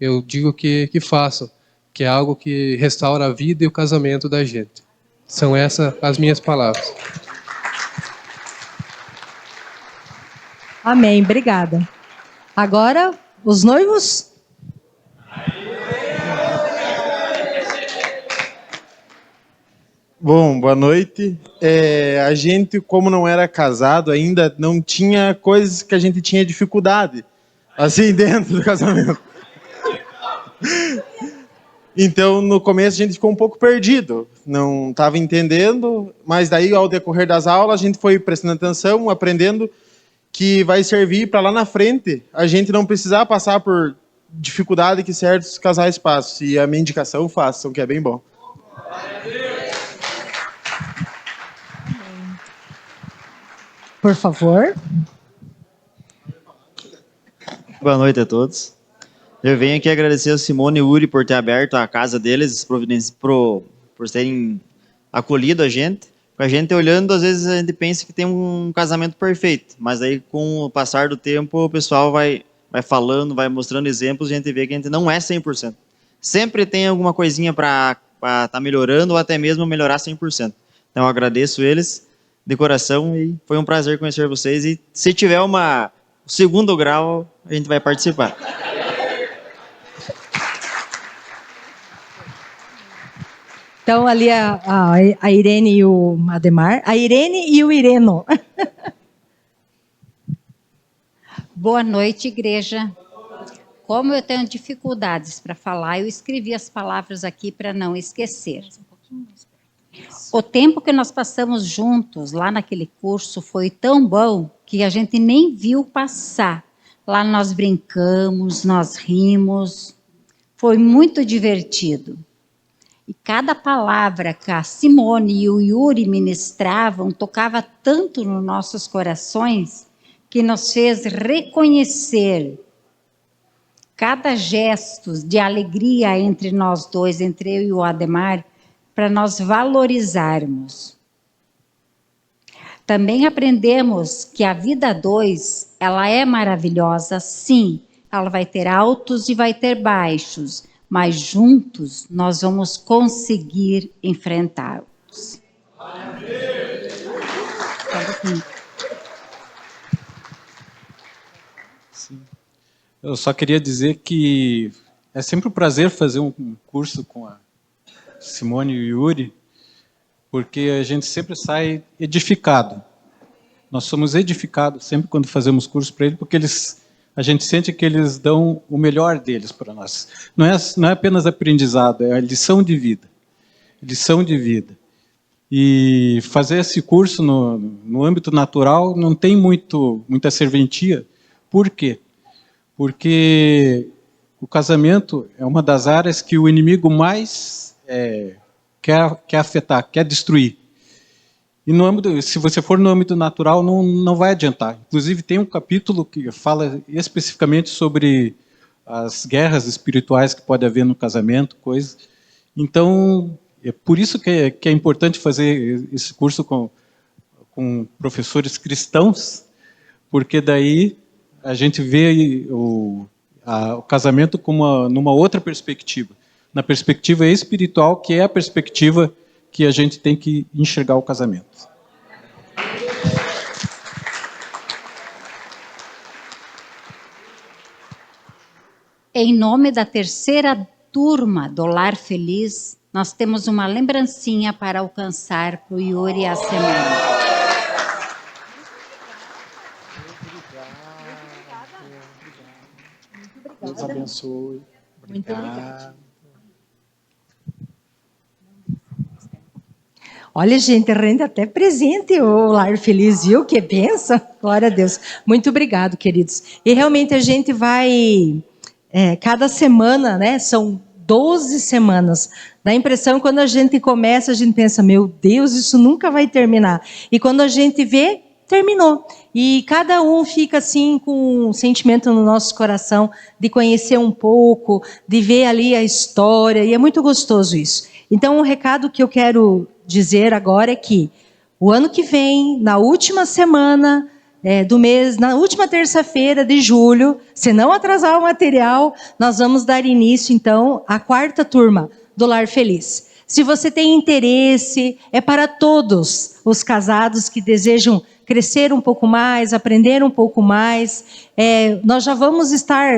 eu digo que façam, que é algo que restaura a vida e o casamento da gente. São essas as minhas palavras. Amém, obrigada. Agora, os noivos? Bom, boa noite. A gente, como não era casado ainda, não tinha coisas que a gente tinha dificuldade, assim, dentro do casamento. Então, no começo, a gente ficou um pouco perdido, não estava entendendo, mas daí, ao decorrer das aulas, a gente foi prestando atenção, aprendendo que vai servir para lá na frente a gente não precisar passar por dificuldade que certos casais passam. E a minha indicação, façam, que é bem bom. Por favor. Boa noite a todos. Eu venho aqui agradecer a Simone e o Uri por ter aberto a casa deles, por terem acolhido a gente. Com a gente olhando, às vezes a gente pensa que tem um casamento perfeito, mas aí com o passar do tempo o pessoal vai falando, vai mostrando exemplos, e a gente vê que a gente não é 100%. Sempre tem alguma coisinha para estar melhorando ou até mesmo melhorar 100%. Então eu agradeço eles de coração e foi um prazer conhecer vocês. E se tiver um segundo grau, a gente vai participar. Então, ali a Irene e o Ademar. A Irene e o Ireno. Boa noite, igreja. Como eu tenho dificuldades para falar, eu escrevi as palavras aqui para não esquecer. O tempo que nós passamos juntos lá naquele curso foi tão bom que a gente nem viu passar. Lá nós brincamos, nós rimos, foi muito divertido. E cada palavra que a Simone e o Yuri ministravam tocava tanto nos nossos corações que nos fez reconhecer cada gesto de alegria entre nós dois, entre eu e o Ademar, para nós valorizarmos. Também aprendemos que a vida a dois, ela é maravilhosa, sim. Ela vai ter altos e vai ter baixos, mas juntos nós vamos conseguir enfrentá-los. Eu só queria dizer que é sempre um prazer fazer um curso com a Simone e o Yuri, porque a gente sempre sai edificado. Nós somos edificados sempre quando fazemos curso para eles, porque a gente sente que eles dão o melhor deles para nós. Não é apenas aprendizado, é a lição de vida. Lição de vida. E fazer esse curso no âmbito natural não tem muita serventia. Por quê? Porque o casamento é uma das áreas que o inimigo mais quer afetar, quer destruir. E se você for no âmbito natural, não vai adiantar. Inclusive, tem um capítulo que fala especificamente sobre as guerras espirituais que pode haver no casamento, coisas. Então, é por isso que é importante fazer esse curso com professores cristãos, porque daí a gente vê o casamento numa outra perspectiva, na perspectiva espiritual, que é a perspectiva que a gente tem que enxergar o casamento. Em nome da terceira turma do Lar Feliz, nós temos uma lembrancinha para alcançar para o Yuri e a Simone. Deus abençoe. Muito obrigada. Olha, gente, rende até presente o Lar Feliz, viu? Que benção. Glória a Deus. Muito obrigado, queridos. E realmente a gente vai, cada semana, né? São 12 semanas. Dá a impressão, quando a gente começa, a gente pensa, meu Deus, isso nunca vai terminar. E quando a gente vê, terminou. E cada um fica assim com um sentimento no nosso coração de conhecer um pouco, de ver ali a história, e é muito gostoso isso. Então, o recado que eu quero dizer agora é que o ano que vem, na última semana do mês, na última terça-feira de julho, se não atrasar o material, nós vamos dar início, então, à 4ª turma do Lar Feliz. Se você tem interesse, é para todos os casados que desejam crescer um pouco mais, aprender um pouco mais. Nós já vamos estar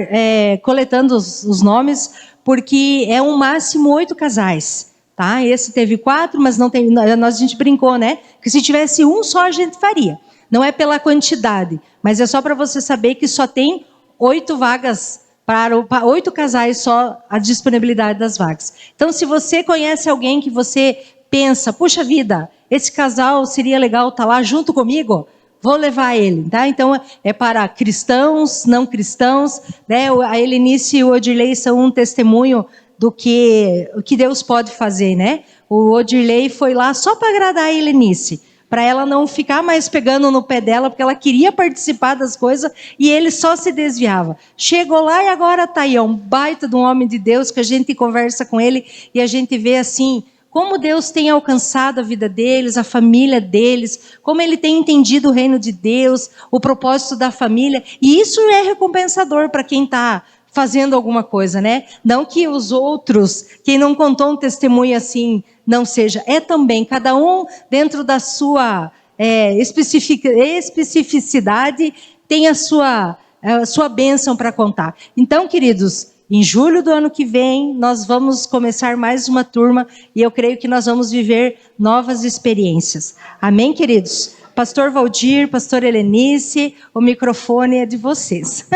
coletando os nomes, porque é um máximo 8 casais. Tá? Esse teve 4, mas não tem. A gente brincou, né? Que se tivesse um só, a gente faria. Não é pela quantidade, mas é só para você saber que só tem 8 vagas para 8 casais, só a disponibilidade das vagas. Então, se você conhece alguém que você pensa, puxa vida, esse casal seria legal estar lá junto comigo, vou levar ele, tá? Então, é para cristãos, não cristãos, né? A Helenice e o Odirley são um testemunho do que Deus pode fazer, né? O Odirley foi lá só para agradar a Helenice, para ela não ficar mais pegando no pé dela, porque ela queria participar das coisas e ele só se desviava. Chegou lá e agora está aí, um baita de um homem de Deus, que a gente conversa com ele e a gente vê assim, como Deus tem alcançado a vida deles, a família deles, como ele tem entendido o reino de Deus, o propósito da família, e isso é recompensador para quem está fazendo alguma coisa, né? Não que os outros, quem não contou um testemunho assim, não seja. É também, cada um dentro da sua especificidade tem a sua bênção para contar. Então, queridos, em julho do ano que vem, nós vamos começar mais uma turma e eu creio que nós vamos viver novas experiências. Amém, queridos? Pastor Valdir, pastor Helenice, o microfone é de vocês.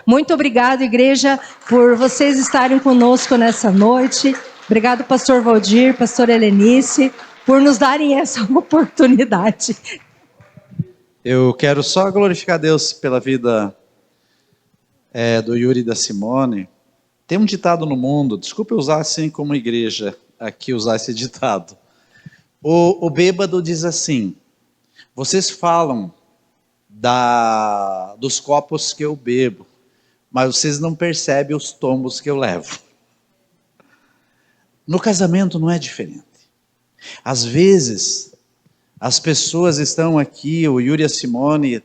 Muito obrigado, igreja, por vocês estarem conosco nessa noite. Obrigado, pastor Valdir, pastor Helenice, por nos darem essa oportunidade. Eu quero só glorificar a Deus pela vida do Yuri e da Simone. Tem um ditado no mundo, desculpe eu usar assim como igreja, aqui usar esse ditado. O bêbado diz assim: vocês falam dos copos que eu bebo, mas vocês não percebem os tombos que eu levo. No casamento não é diferente. Às vezes, as pessoas estão aqui, o Yuri e a Simone,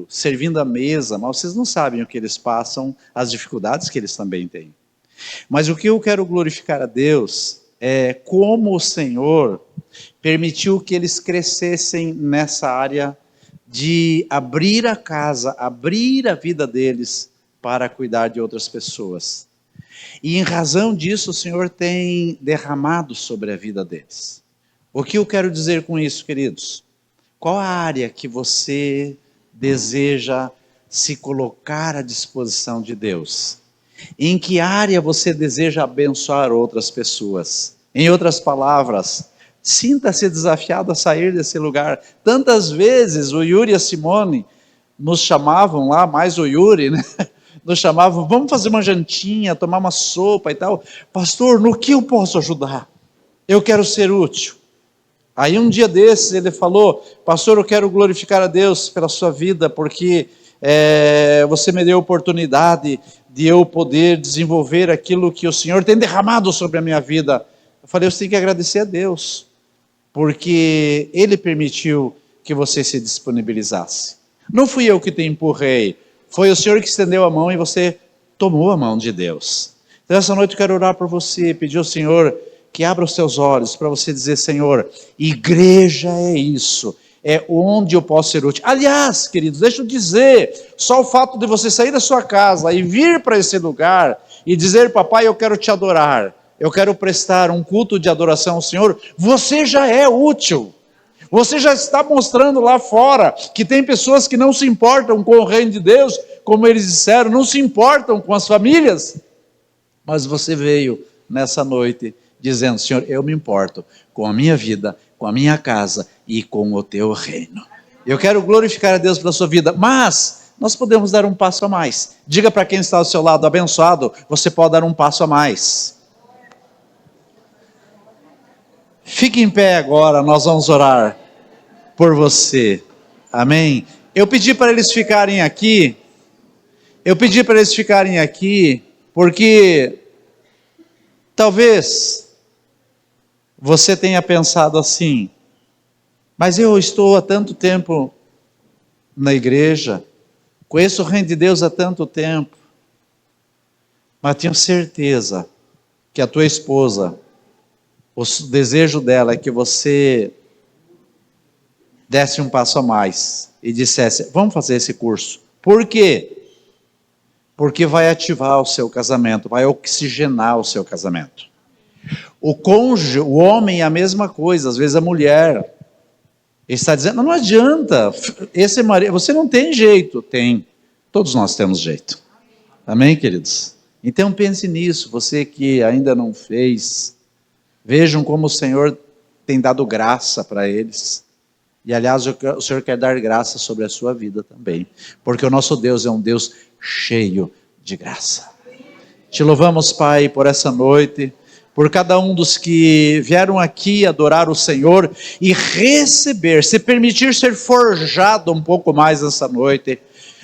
servindo a mesa, mas vocês não sabem o que eles passam, as dificuldades que eles também têm. Mas o que eu quero glorificar a Deus é como o Senhor permitiu que eles crescessem nessa área de abrir a casa, abrir a vida deles para cuidar de outras pessoas. E em razão disso, o Senhor tem derramado sobre a vida deles. O que eu quero dizer com isso, queridos? Qual a área que você deseja se colocar à disposição de Deus? Em que área você deseja abençoar outras pessoas? Em outras palavras, sinta-se desafiado a sair desse lugar. Tantas vezes o Yuri e a Simone nos chamavam lá, mais o Yuri, né? Nos chamavam, vamos fazer uma jantinha, tomar uma sopa e tal. Pastor, no que eu posso ajudar? Eu quero ser útil. Aí um dia desses ele falou: pastor, eu quero glorificar a Deus pela sua vida, porque você me deu a oportunidade de eu poder desenvolver aquilo que o Senhor tem derramado sobre a minha vida. Eu falei: você tem que agradecer a Deus, porque Ele permitiu que você se disponibilizasse. Não fui eu que te empurrei, foi o Senhor que estendeu a mão e você tomou a mão de Deus. Então essa noite eu quero orar por você, pedir ao Senhor que abra os seus olhos para você dizer: Senhor, igreja é isso, é onde eu posso ser útil. Aliás, queridos, deixa eu dizer, só o fato de você sair da sua casa e vir para esse lugar e dizer: papai, eu quero te adorar, eu quero prestar um culto de adoração ao Senhor, você já é útil. Você já está mostrando lá fora que tem pessoas que não se importam com o reino de Deus, como eles disseram, não se importam com as famílias, mas você veio nessa noite dizendo: Senhor, eu me importo com a minha vida, com a minha casa e com o teu reino. Eu quero glorificar a Deus pela sua vida, mas nós podemos dar um passo a mais. Diga para quem está ao seu lado: abençoado, você pode dar um passo a mais. Fique em pé agora, nós vamos orar por você. Amém? Eu pedi para eles ficarem aqui, porque talvez você tenha pensado assim: mas eu estou há tanto tempo na igreja, conheço o reino de Deus há tanto tempo, mas tenho certeza que a tua esposa, o desejo dela é que você desse um passo a mais e dissesse: vamos fazer esse curso. Por quê? Porque vai ativar o seu casamento, vai oxigenar o seu casamento. O cônjuge, o homem é a mesma coisa, às vezes a mulher. Ele está dizendo: não adianta, esse marido, você não tem jeito. Tem, todos nós temos jeito. Amém, queridos? Então pense nisso, você que ainda não fez, vejam como o Senhor tem dado graça para eles. E aliás, o Senhor quer dar graça sobre a sua vida também, porque o nosso Deus é um Deus cheio de graça. Te louvamos, Pai, por essa noite, por cada um dos que vieram aqui adorar o Senhor e receber, se permitir ser forjado um pouco mais essa noite,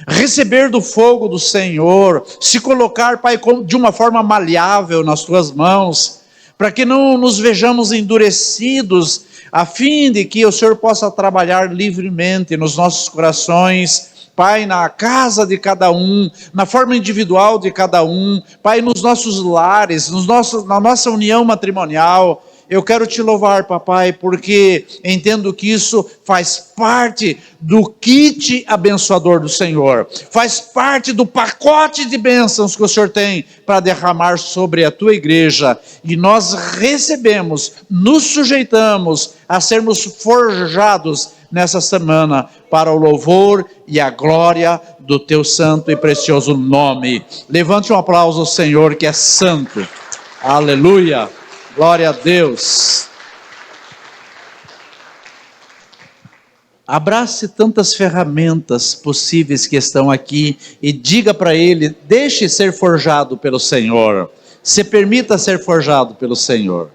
receber do fogo do Senhor, se colocar, Pai, de uma forma maleável nas tuas mãos, para que não nos vejamos endurecidos, a fim de que o Senhor possa trabalhar livremente nos nossos corações, Pai, na casa de cada um, na forma individual de cada um, Pai, nos nossos lares, na nossa união matrimonial, Eu quero te louvar, papai, porque entendo que isso faz parte do kit abençoador do Senhor. Faz parte do pacote de bênçãos que o Senhor tem para derramar sobre a tua igreja. E nós recebemos, nos sujeitamos a sermos forjados nessa semana para o louvor e a glória do teu santo e precioso nome. Levante um aplauso ao Senhor que é santo. Aleluia. Glória a Deus. Abrace tantas ferramentas possíveis que estão aqui e diga para ele, deixe ser forjado pelo Senhor. Se permita ser forjado pelo Senhor.